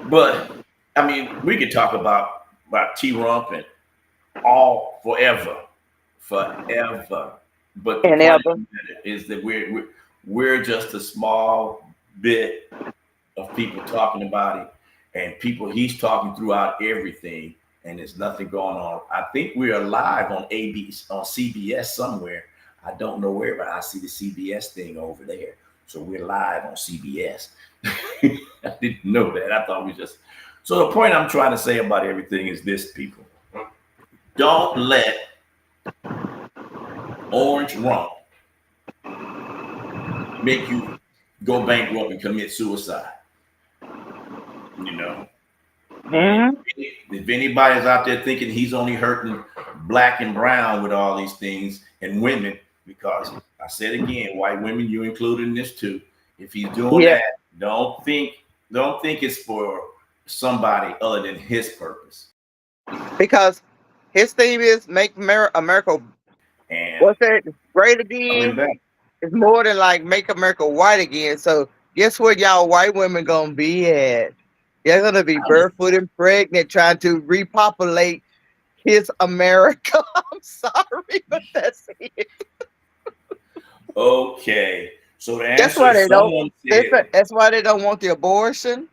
But I mean, we could talk about T-Rump and all forever. But the And point ever. is that we're just a small bit of people talking about it, and people he's talking throughout everything, and there's nothing going on. I think we are live on CBS somewhere. I don't know where, but I see the CBS thing over there. So we're live on CBS. I didn't know that. I thought we just. So the point I'm trying to say about everything is this, people. Don't let Orange Rump make you go bankrupt and commit suicide. If anybody's out there thinking he's only hurting black and brown with all these things, and women, because I said again, white women, you included in this too. If he's doing that, don't think it's for somebody other than his purpose. Because his theme is make America And what's that? Great again. back. It's more than like make America white again. So guess where y'all white women gonna be at? They're gonna be barefoot and pregnant trying to repopulate his America. I'm sorry, but that's it. Okay. So the That's answer why is they don't. someone said, That's why they don't want the abortion.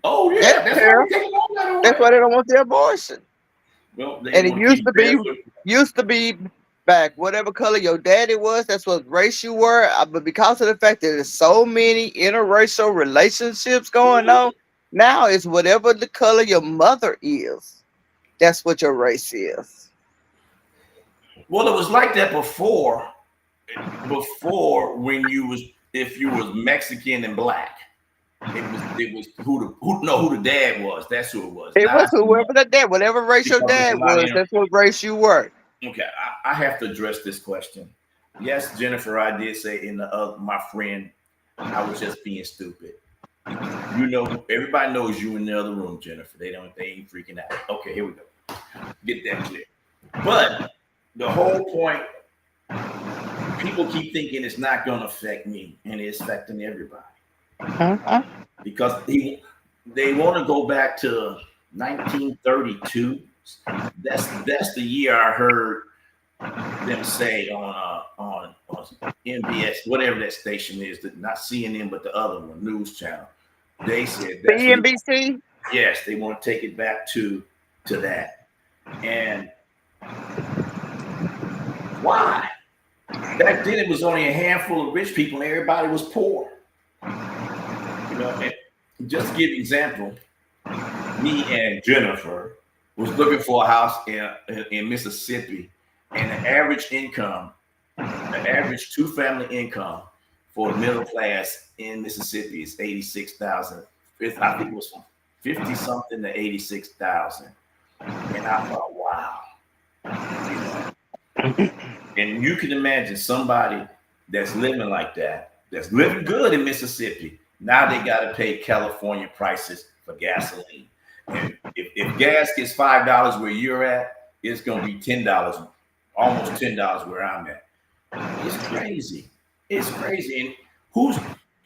"Oh yeah, that's why we're taking all that away." That's why they don't want the abortion. Well, they And it want used to be back whatever color your daddy was. That's what race you were. But because of the fact that there's so many interracial relationships going on, now it's whatever the color your mother is. That's what your race is. Well, it was like that before. Before, when if you was Mexican and black, It was who the dad was. That's who it was. It Not was whoever the dad, whatever race your because there's a dad lot was, of that's what race you were. okay. I have to address this question. Yes, Jennifer, I did say in the my friend, I was just being stupid. You know, everybody knows you in the other room, Jennifer. They ain't freaking out. Okay, here we go. Get that clear. But the whole point, people keep thinking it's not going to affect me, and it's affecting everybody. Because they want to go back to 1932. That's the year I heard them say on NBS, whatever that station is, not CNN, but the other one, news channel. They said the NBC. Yes, they want to take it back to that. And why? Back then, it was only a handful of rich people, and everybody was poor. You know, and just to give you an example, me and Jennifer was looking for a house in Mississippi, and the average income, the average two-family income for the middle class in Mississippi is $86,000. I think it was from 50 something to 86,000. And I thought, wow. You know? And you can imagine somebody that's living like that, that's living good in Mississippi. Now they got to pay California prices for gasoline. And if gas gets $5 where you're at, it's going to be $10, almost $10 where I'm at. It's crazy. It's crazy. And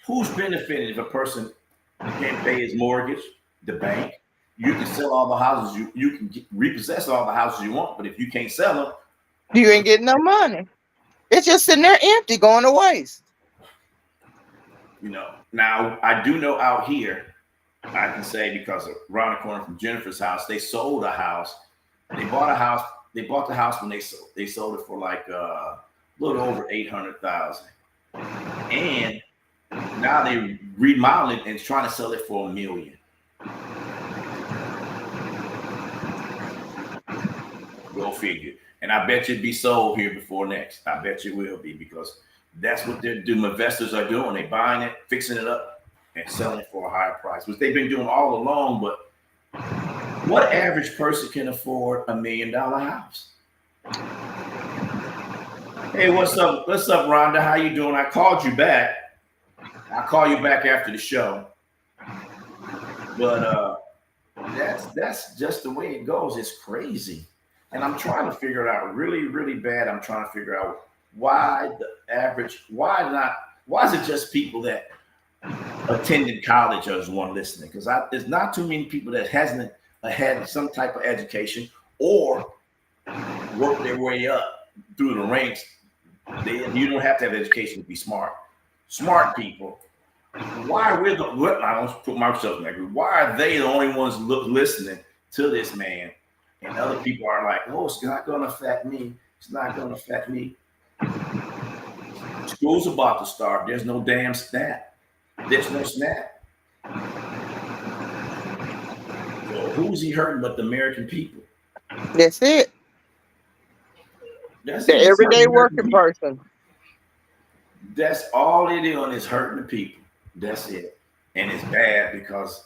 who's benefiting if a person can't pay his mortgage, the bank? You can sell all the houses, you can repossess all the houses you want, but if you can't sell them, you ain't getting no money. It's just sitting there empty, going to waste. You know, now I do know out here, I can say because around the corner from Jennifer's house, they sold a house. They bought a house. They bought the house when they sold it for like a little over $800,000, and now they remodeled it and trying to sell it for $1 million. Go figure. And I bet you'd be sold here before next. I bet you will be, because that's what they're doing. Investors are doing. They're buying it, fixing it up, and selling it for a higher price, which they've been doing all along. But what average person can afford $1 million house? Hey, what's up? What's up, Rhonda? How you doing? I called you back. I'll call you back after the show. But that's just the way it goes. It's crazy. And I'm trying to figure it out really, really bad. I'm trying to figure out why is it just people that attended college as one listening? Because there's not too many people that hasn't had some type of education or worked their way up through the ranks. You don't have to have education to be smart. Smart people. Why are I don't put myself in that group. Why are they the only ones listening to this man? And other people are like, oh, it's not going to affect me. It's not going to affect me. School's about to start. There's no damn snap. There's no snap. So who's he hurting but the American people? That's it. That's the everyday working person. That's all they're doing is hurting the people. That's it. And it's bad because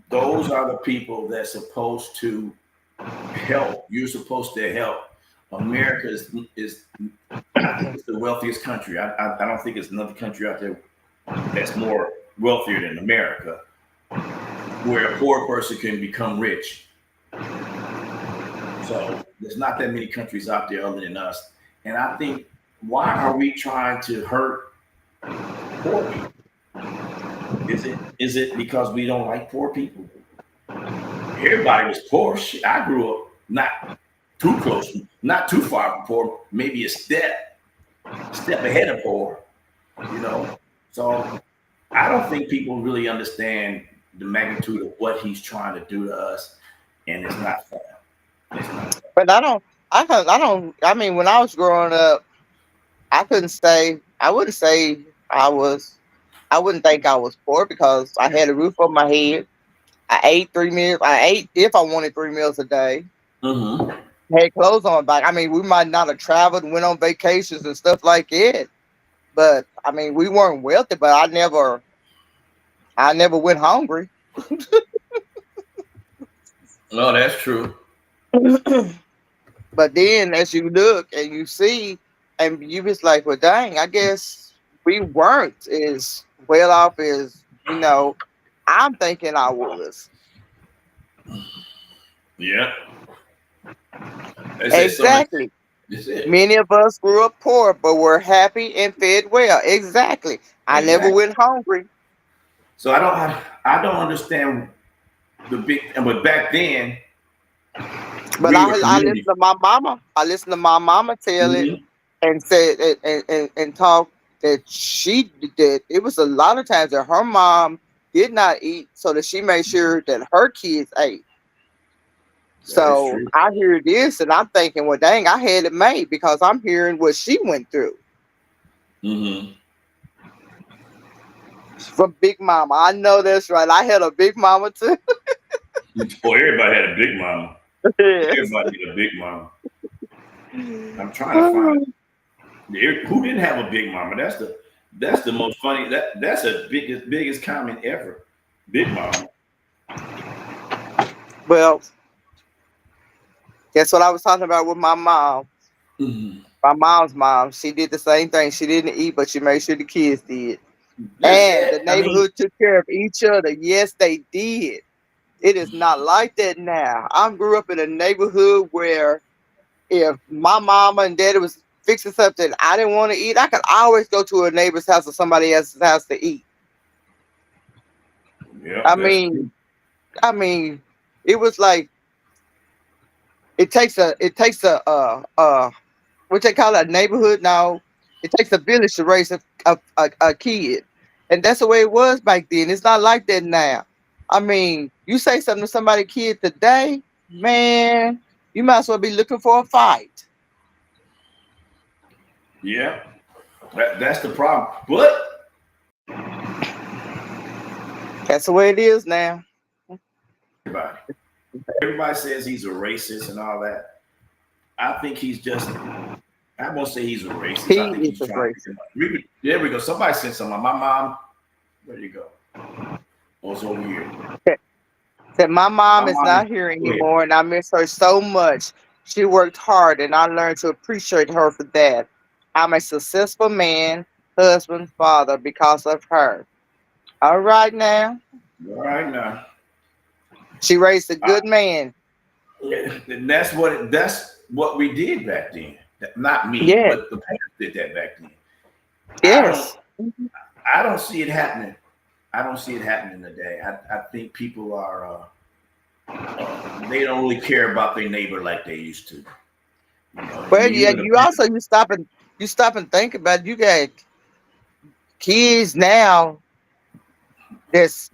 those are the people that's supposed to help. You're supposed to help. America is I think it's the wealthiest country. I don't think it's another country out there that's more wealthier than America, where a poor person can become rich. So there's not that many countries out there other than us. And I think, why are we trying to hurt poor people? Is it because we don't like poor people? Everybody was poor. Shit, I grew up not too close, not too far from poor, maybe a step ahead of poor, So I don't think people really understand the magnitude of what he's trying to do to us, and it's not fair. But I mean, when I was growing up, I wouldn't think I was poor because I had a roof over my head. I ate 3 meals. I ate if I wanted 3 meals a day. Mm-hmm. Had clothes on my back. I mean, we might not have traveled and went on vacations and stuff like that. But I mean, we weren't wealthy, but I never I never went hungry. No, that's true. But then as you look and you see, and you was like, well, dang, I guess we weren't as well off as, I'm thinking I was. Yeah. They say so much. Exactly. That's it. Many of us grew up poor, but were happy and fed well. Exactly. I never Exactly. went hungry. So I don't understand the big. But back then But we were I listened community. to my mama. I listened to my mama tell it Mhm. and said and talk that she did. It was a lot of times that her mom did not eat, so that she made sure that her kids ate. That is So true. I hear this and I'm thinking, well, dang, I had it made because I'm hearing what she went through Hmm. from Big Mama. I know that's right. I had a Big Mama too. Boy, everybody had a big mama. Yes. Everybody had a big mama. I'm trying to find who didn't have a big mama. That's the most funny. That's the biggest comment ever. Big mama. Well, that's what I was talking about with my mom. Mhm. My mom's mom, she did the same thing. She didn't eat, but she made sure the kids did. That's And the it. I mean, neighborhood took care of each other. Yes, they did. It is not like that now. I grew up in a neighborhood where if my mama and daddy was fixing something I didn't want to eat, I could always go to a neighbor's house or somebody else's house to eat. yeah, I that's mean, true. I mean, it was like it takes a what they call it, a neighborhood now. It takes a village to raise a kid. And that's the way it was back then. It's not like that now. I mean, you say something to somebody kid today, man, you might as well be looking for a fight. Yeah, that's the problem. But That's the way it is now. everybody, everybody says he's a racist and all that. I think he's just. I won't say he's a racist. He I think is he's a trying to racist. get money. There we go. Somebody said something. My mom. There you go. Oh, it's over here. That my My mom is mom is. not here Go ahead. anymore and I miss her so much. She worked hard and I learned to appreciate her for that. I'm a successful man, husband, father because of her. All right now. All right now. She raised a I, good man. and that's what we did back then. Not me, Yes, but the parents did that back then. I don't yes. I don't see it happening. I don't see it happening today. I think people are they don't really care about their neighbor like they used to. Well, You yeah, and the you also you stop and think about it. You got kids now that's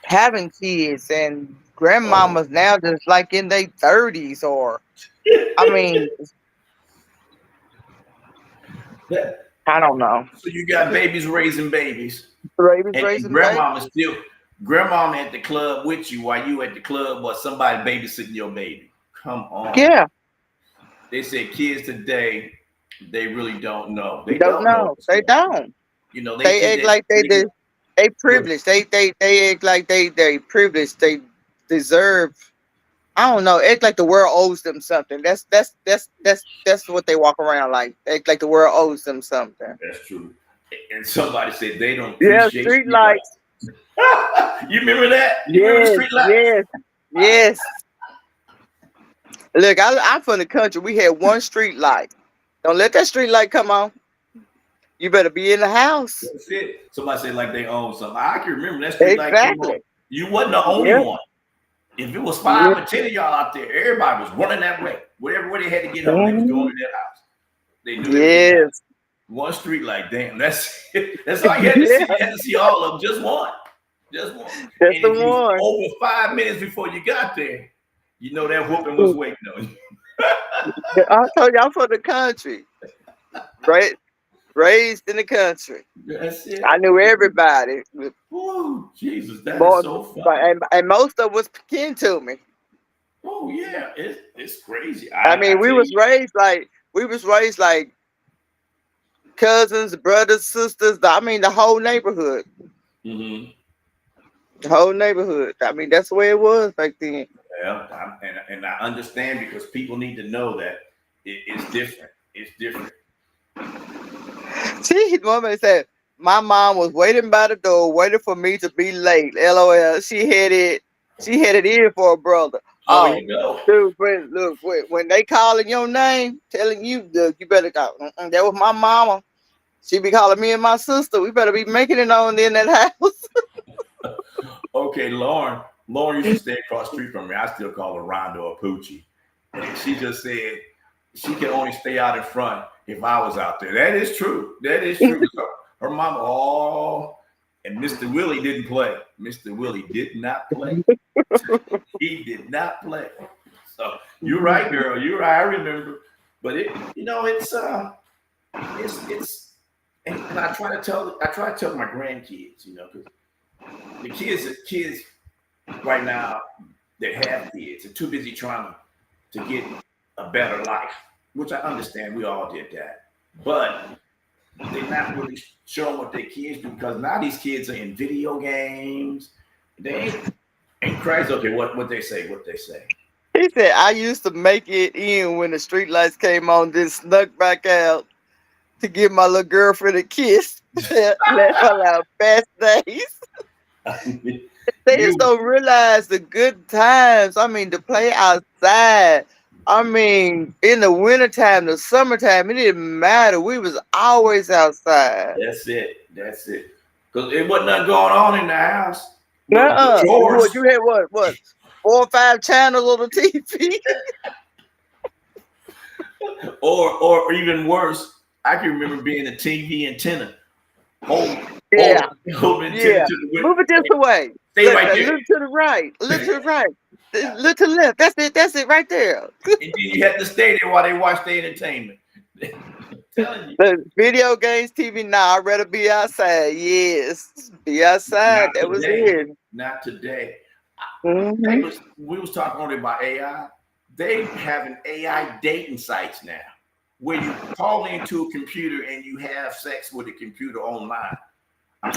having kids and oh grandmamas now that's like in their 30s or I mean, that, I don't know. so you got babies raising babies, Babies and raising babies. grandmama at the club with you while you at the club or somebody babysitting your baby. Come on. Yeah, They said kids today, they really don't know. They don't don't know know. what's They going on. don't. They They think act that like they do. They privileged. They act like they privileged. They deserve. I don't know. Act like the world owes them something. That's what they walk around like. Act like the world owes them something. that's true. And somebody said they don't Yeah, appreciate street street lights. lights. You remember that? You remember the Yes, street lights? yes, yes. Look, I'm from the country. We had one street light. Don't let that street light come on. You better be in the house. That's it. Somebody said like they own something. I can remember that street light came on. Exactly. You wasn't the only Yeah. one. If it was Yeah. 5 or 10 of y'all out there, everybody was running that way. Whatever way they had to get home, they was going Mhm. to that house. They knew they was getting out. Yes. One street light, damn, that's it. That's all you had to see. You Yeah. had to see all of them, just one. Just one. That's And the if you was one. over 5 minutes before you got there, you know that whooping was waiting on you. I told you I'm from the country. Right? Raised in the country. That's I it. knew everybody. Oh, Jesus, that is Boy, so funny. and most of was kin to me. Oh, yeah, it's crazy. I I mean, tell you. we was raised like cousins, brothers, sisters. I mean, the whole neighborhood. Hmm. The whole neighborhood. I mean, that's the way it was back then. Well, and I understand because people need to know that it's different. It's different. See, mama said my mom was waiting by the door, waiting for me to be late. LOL. She had it in for a brother. Oh, you know. Dude, look, when they calling your name, telling you, look, you better go. That was my mama. She be calling me and my sister. We better be making it on in that house. Okay, Lauren used to stay across the street from me. I still call her Rhonda or Poochie. And she just said she can only stay out in front if I was out there. That is true. That is true. Her mama, and Mr. Willie didn't play. Mr. Willie did not play. He did not play. So you're right, girl. You're right. I remember. But it's and I try to tell my grandkids, because the kids right now that have kids are too busy trying to get a better life, which I understand. We all did that, but they're not really showing what their kids do because now these kids are in video games. They ain't crazy. Okay, what they say? He said I used to make it in when the street lights came on, then snuck back out to give my little girlfriend a kiss. Let her out best days. They just don't realize the good times. I mean, to play outside. I mean, in the wintertime, the summertime, it didn't matter. We was always outside. That's it. Because there wasn't nothing going on in the house. You had what? 4 or 5 channels on the TV? or even worse, I can remember being a TV antenna. Hold antenna to the window. Move it this way. Stay right there. Look to the right. Look to the right. Look to the left. That's it right there. And then you have to stay there while they watch the entertainment. Telling you. The video games, TV. Nah, I'd rather be outside. Yes, be outside. That was it. Not today. Mm-hmm. We was talking earlier about AI. They having AI dating sites now, where you call into a computer and you have sex with a computer online.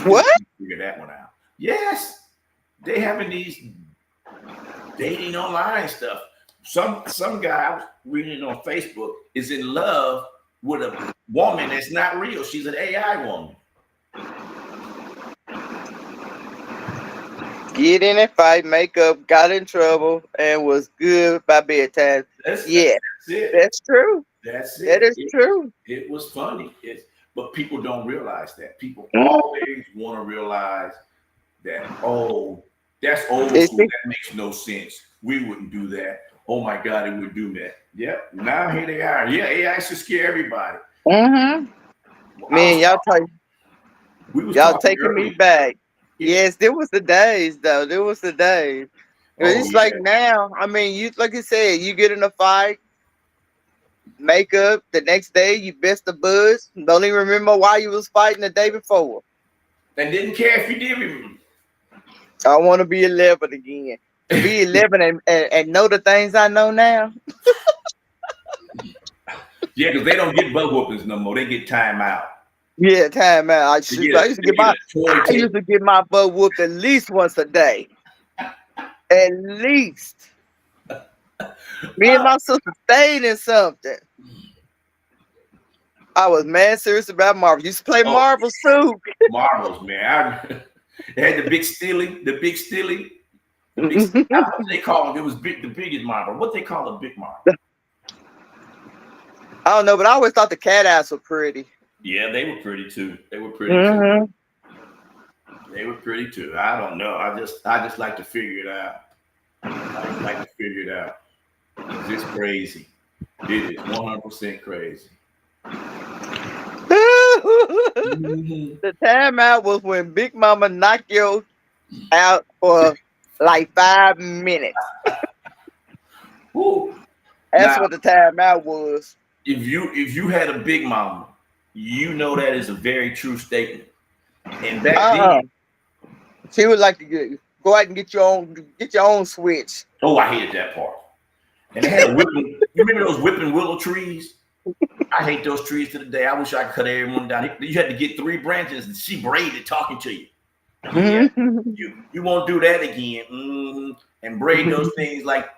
What? Figure that one out. Yes, they having these dating online stuff. Some guy I was reading on Facebook is in love with a woman that's not real. She's an AI woman. Get in a fight, make up, got in trouble, and was good by bedtime. That's it. That's true. That's it. That is true. It was funny. But people don't realize that. People always want to realize that, that's old school. That makes no sense. We wouldn't do that. Oh my God, it would do that. Yep. Now here they are. Yeah, AI should scare everybody. Mm-hmm. Man, y'all taking me back. Yes, there was the days though. There was the days. It's like now. I mean, like you said, you get in a fight, make up. The next day, you best the buzz. Don't even remember why you was fighting the day before. And didn't care if you did remember. I want to be 11 again. To be 11 and know the things I know now. Yeah, because they don't get butt whoopings no more. They get time out. Yeah, time out. I used to get my butt whooped at least once a day. At least. Me and my sister stayed in something. I was mad serious about marbles. Used to play marbles too. Marbles, man. They had the big steely. I don't know what they call them. It was the biggest marble. What they call a big marble? I don't know, but I always thought the cat eyes were pretty. Yeah, they were pretty too. They were pretty too. I don't know. I just like to figure it out. It's crazy. It is 100% crazy. The timeout was when Big Mama knocked you out for like 5 minutes. That's what the timeout was. If you had a Big Mama, you know that is a very true statement. And back then, she would like to go out and get your own switch. Oh, I hated that part. And they had a whipping. You remember those whipping willow trees? I hate those trees to the day. I wish I could cut everyone down. You had to get 3 branches and she braided talking to you. Yeah, Mhm. you won't do that again. And braid those things like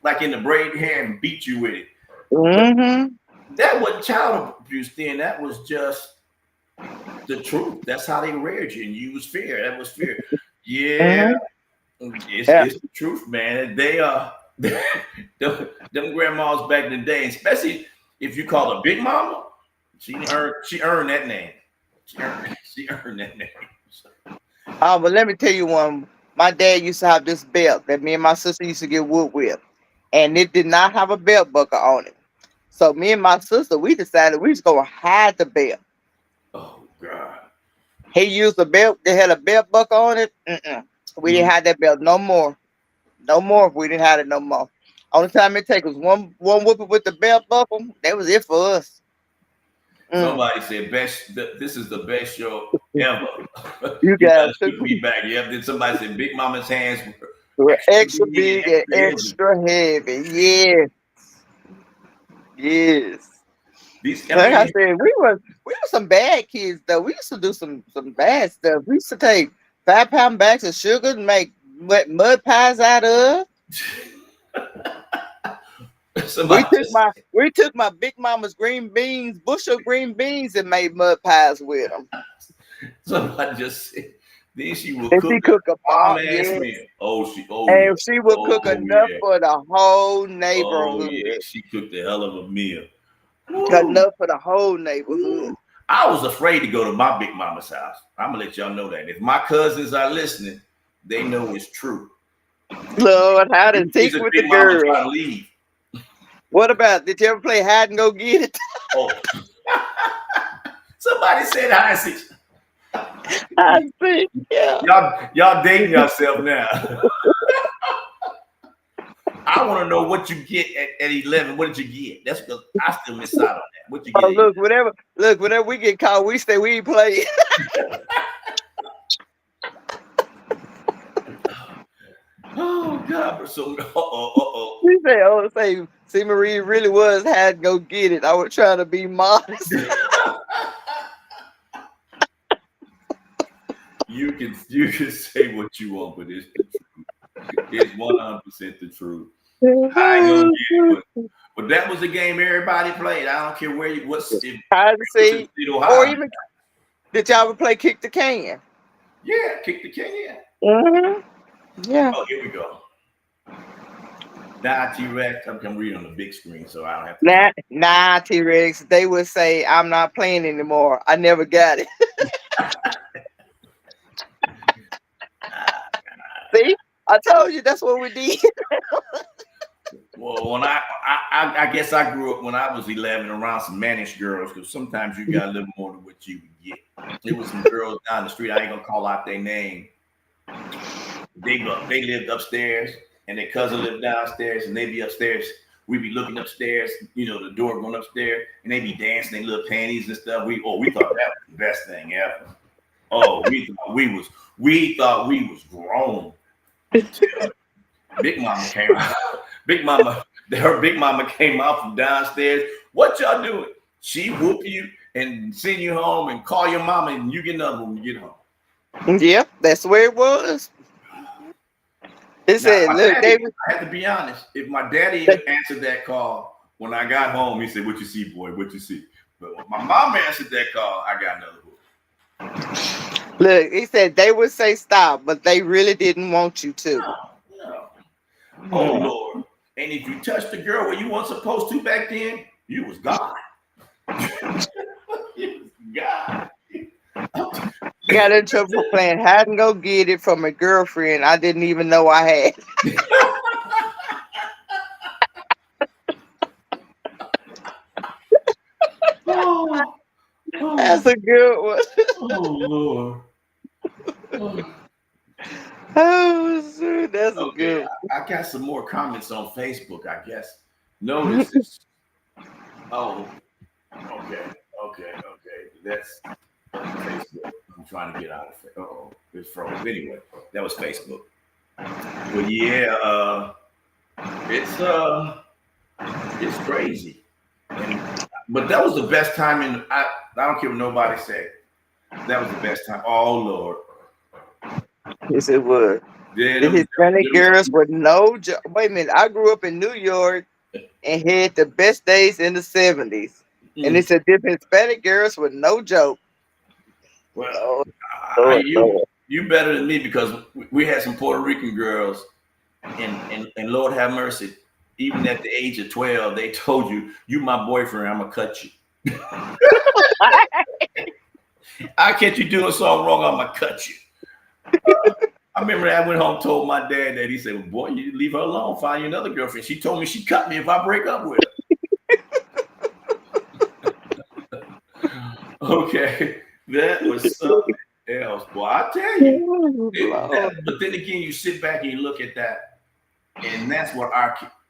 like in the braid hair and beat you with it. But Mhm. that wasn't child abuse then. That was just the truth. That's how they reared you, and you was fear. That was fear. Yeah, Mhm. Yeah. it's the truth, man. They them grandmas back in the day, especially if you call her Big Mama, she earned that name. She earned that name. Oh, but let me tell you one. My dad used to have this belt that me and my sister used to get wood with, and it did not have a belt buckle on it. So me and my sister, we decided we was gonna hide the belt. Oh God. He used a belt that had a belt buckle on it. Mm-mm. We didn't Mhm. have that belt no more. No more. We didn't have it no more. Only time it take was one whooping with the belt buckle. That was it for us. Mm. Somebody said this is the best show ever. You You guys gotta put me back. Yeah, then somebody said Big Mama's hands were were extra extra big and big and extra heavy. extra heavy. Yes, yes. These, I Like I mean, said, we were some bad kids though. We used to do some bad stuff. We used to take 5 pound bags of sugar and make mud pies out of. We somebody took just my big mama's green beans, bushel green beans, and made mud pies with them. somebody just said then she will And cook she a cooked a bomb bomb, ass yes. meal. Oh yeah. And she would cook Oh enough yeah. for the whole Oh neighborhood. yeah. She cooked a hell of a meal. Woo. Enough for the whole neighborhood. Woo. I was afraid to go to my big mama's house. I'm gonna let y'all know that. If my cousins are listening, they know it's true. Lord, how to You see think the with the big mama try girl. to leave. What about, did you ever play hide and go get it? Oh, somebody said hi. I see. Yeah. Y'all dating yourself now. I want to know what you get at 11. What did you get? That's because I still miss out on that. What you get Oh, at 11? whenever we get caught, we say we ain't play. Oh God, so uh-oh. We say, oh, see, Marie really was had to go get it. I was trying to be modest. You can say what you want, but it's the truth. It's 100% the truth. I ain't gonna get it, but that was a game everybody played. I don't care where you what's if Hide and it was in seek, or Ohio. even did y'all ever play kick the can? Yeah, kick the can. Mm-hmm. Yeah. Oh, here we go. Now T-Rex, I'm reading on the big screen, so I don't have to. Nah, T-Rex. They would say, I'm not playing anymore. I never got it. See? I told you that's what we did. Well, when I guess I grew up when I was 11 around some mannish girls because sometimes you got a little more than what you would get. There was some girls down the street. I ain't gonna call out their name. They lived upstairs, and their cousin lived downstairs, and they be upstairs. We be looking upstairs, the door going upstairs, and they be dancing their little panties and stuff. We thought that was the best thing ever. Oh, we thought we was grown. Big Mama came out. Her big mama came out from downstairs. What y'all doing? She whoop you and send you home and call your mama and you get another one when you get home. Yep, that's where it was. It said, My look, daddy, David. I have to be honest. If my daddy answered that call when I got home, he said, "What you see, boy? What you see?" But when my mom answered that call, I got another whoop. Look, he said they would say stop, but they really didn't want you to. No. Oh Lord. And if you touched the girl where you weren't supposed to back then, you was God. You was God. Got in trouble for playing hide and go get it from a girlfriend I didn't even know I had. Oh, That's a good one. Lord. Oh. Oh, sir, that's a Okay, good one. I got some more comments on Facebook, I guess. Notice this. Oh, okay. That's Facebook. I'm trying to get out of it. Oh, it's froze. Anyway, that was Facebook. But yeah, it's crazy. But that was the best time I don't care what nobody said. That was the best time. Oh Lord. Yes, it was. Yeah, The Hispanic girls with no job. Wait a minute. I grew up in New York and had the best days in the 70s. And it's a different Hispanic girls with no joke. well, Lord, Lord, you Lord. you better than me because we had some Puerto Rican girls, and Lord have mercy, even at the age of 12, they told you my boyfriend, I'm gonna cut you. I catch you doing something wrong, I'm gonna cut you. I remember I went home, told my dad that. He said, well, boy, you leave her alone, find you another girlfriend. She told me she'd cut me if I break up with her. Okay, that was something else. Boy, I tell you. But then again, you sit back and you look at that, and that's what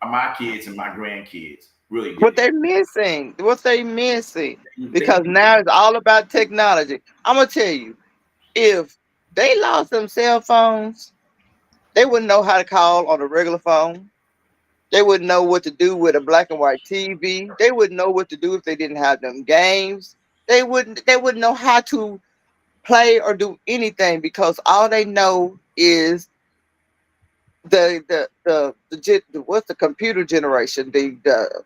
my kids and my grandkids really did. What they're missing. What they missing. Because now it's all about technology. I'm gonna tell you, if they lost them cell phones, they wouldn't know how to call on a regular phone. They wouldn't know what to do with a black and white TV. They wouldn't know what to do if they didn't have them games. They wouldn't know how to play or do anything because all they know is what's the computer generation, the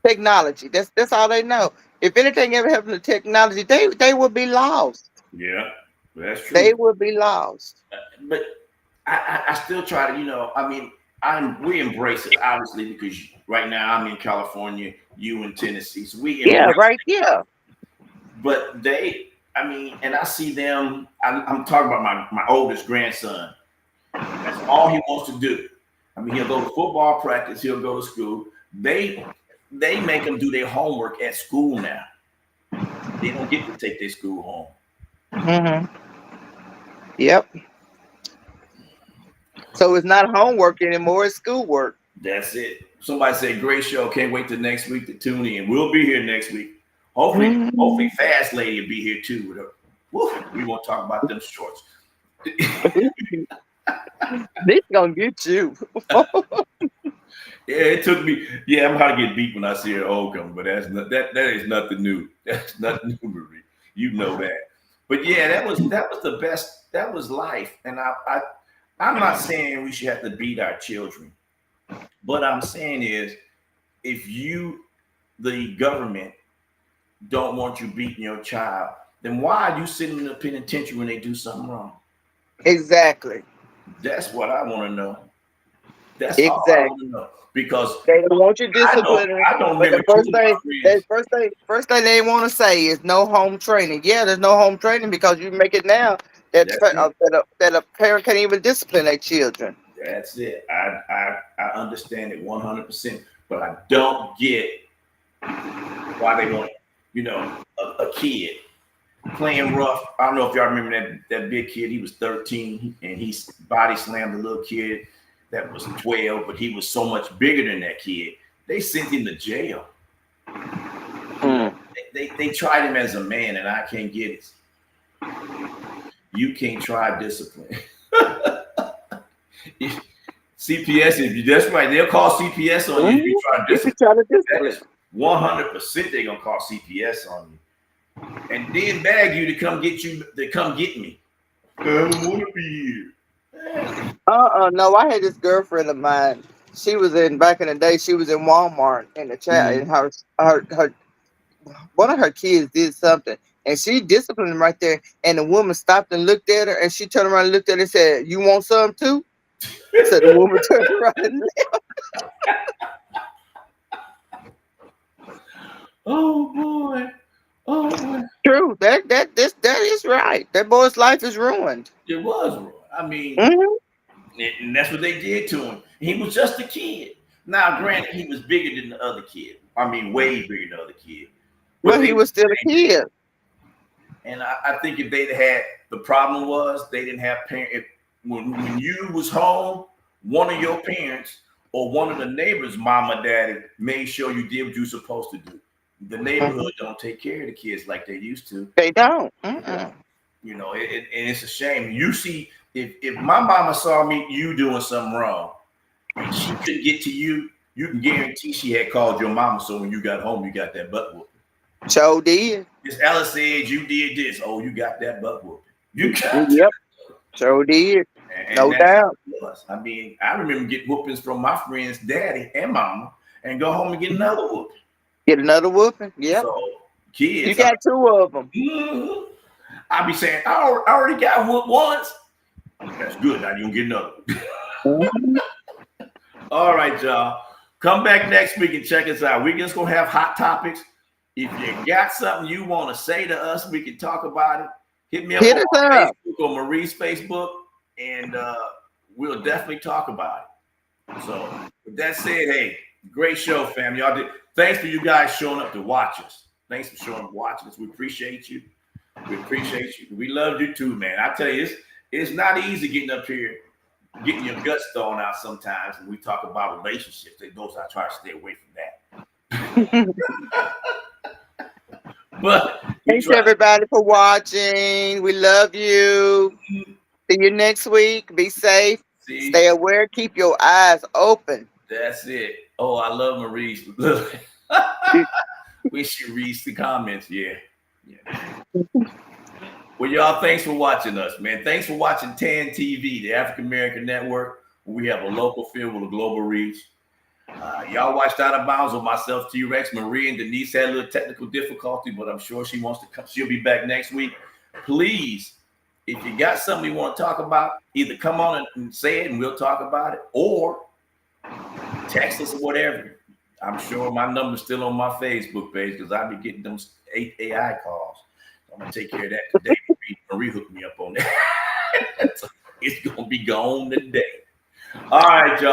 technology. That's all they know. If anything ever happened to technology, they would be lost. Yeah, that's true. They would be lost. But I still try to, I mean, we embrace it obviously because right now I'm in California, you in Tennessee, so we right here. But I mean, and I see them. I'm talking about my oldest grandson. That's all he wants to do. I mean, he'll go to football practice. He'll go to school. They make them do their homework at school now. They don't get to take their school home. Mm-hmm. Yep. So it's not homework anymore, it's schoolwork. That's it. Somebody said, great show. Can't wait till next week to tune in. We'll be here next week. Hopefully Fast Lady will be here too. We won't talk about them shorts. This gonna get you. Yeah, it took me. Yeah, I'm gonna get beat when I see her homecoming, but that is nothing new. That's nothing new, Marie. You know that. But yeah, that was the best. That was life. And I'm not saying we should have to beat our children. What I'm saying is, if the government, don't want you beating your child, then why are you sitting in the penitentiary when they do something wrong? Exactly. That's what I want to know. That's exactly. all I want to know. Because they don't want you disciplining. I don't but remember the first thing they want to say is no home training. Yeah, there's no home training because you make it now that a parent can't even discipline their children. That's it. I understand it 100%, but I don't get why they want, a kid playing rough. I don't know if y'all remember that big kid. He was 13 and he body slammed a little kid that was 12, but he was so much bigger than that kid. They sent him to jail. They tried him as a man, and I can't get it. You can't try discipline. CPS, that's right. They'll call CPS on you if you try to discipline. 100% they're gonna call CPS on you, and then bag you to come get me. I don't want to be here. No, I had this girlfriend of mine. She was back in the day. She was in Walmart, and the child and her one of her kids did something, and she disciplined him right there. And the woman stopped and looked at her, and she turned around and looked at her and said, "You want some too?" So the woman turned around and left. Oh boy. True. That is right. That boy's life is ruined. It was ruined. I mean, and that's what they did to him. He was just a kid. Now, granted, he was bigger than the other kid. I mean, way bigger than the other kid. But he was still a kid. And I think if they'd had, the problem was they didn't have parents. When you was home, one of your parents or one of the neighbors, mom or daddy, made sure you did what you were supposed to do. The neighborhood don't take care of the kids like they used to. They don't. And it's a shame. You see, if my mama saw you doing something wrong, and she couldn't get to you, you can guarantee she had called your mama. So when you got home, you got that butt whooping. So did. Miss Alice said you did this. Oh, you got that butt whooping. You got Yep. Sure did. And No that's how doubt. it was. I mean, I remember getting whoopings from my friends' daddy and mama, and go home and get another whooping. Get another whooping. Yep. So You kids, got two of them. I be saying, I already got whooped once. That's good. Now you gonna get another. All right, y'all. Come back next week and check us out. We're just gonna have hot topics. If you got something you want to say to us, we can talk about it. Hit me up Hit on us up. Facebook or Marie's Facebook, and we'll definitely talk about it. So, with that said, hey, great show, fam. Y'all did. Thanks for you guys showing up to watch us. Thanks for showing up watching us. We appreciate you. We appreciate you. We love you too, man. I tell you, it's not easy getting up here, getting your guts thrown out sometimes when we talk about relationships. Those I try to stay away from that. But thanks everybody for watching. We love you. See you next week. Be safe. Stay aware. Keep your eyes open. That's it. Oh, I love Maurice. When she reads the comments, yeah. Well, y'all, thanks for watching us, man. Thanks for watching TAN TV, the African American Network. We have a local feel with a global reach. Y'all watched Out of Bounds with myself, T-Rex. Marie and Denise had a little technical difficulty, but I'm sure she wants to come. She'll be back next week. Please, if you got something you want to talk about, either come on and say it and we'll talk about it, or text us or whatever. I'm sure my number's still on my Facebook page because I'll be getting them AI calls. I'm going to take care of that today. Marie hooked me up on that. It's going to be gone today. All right, y'all.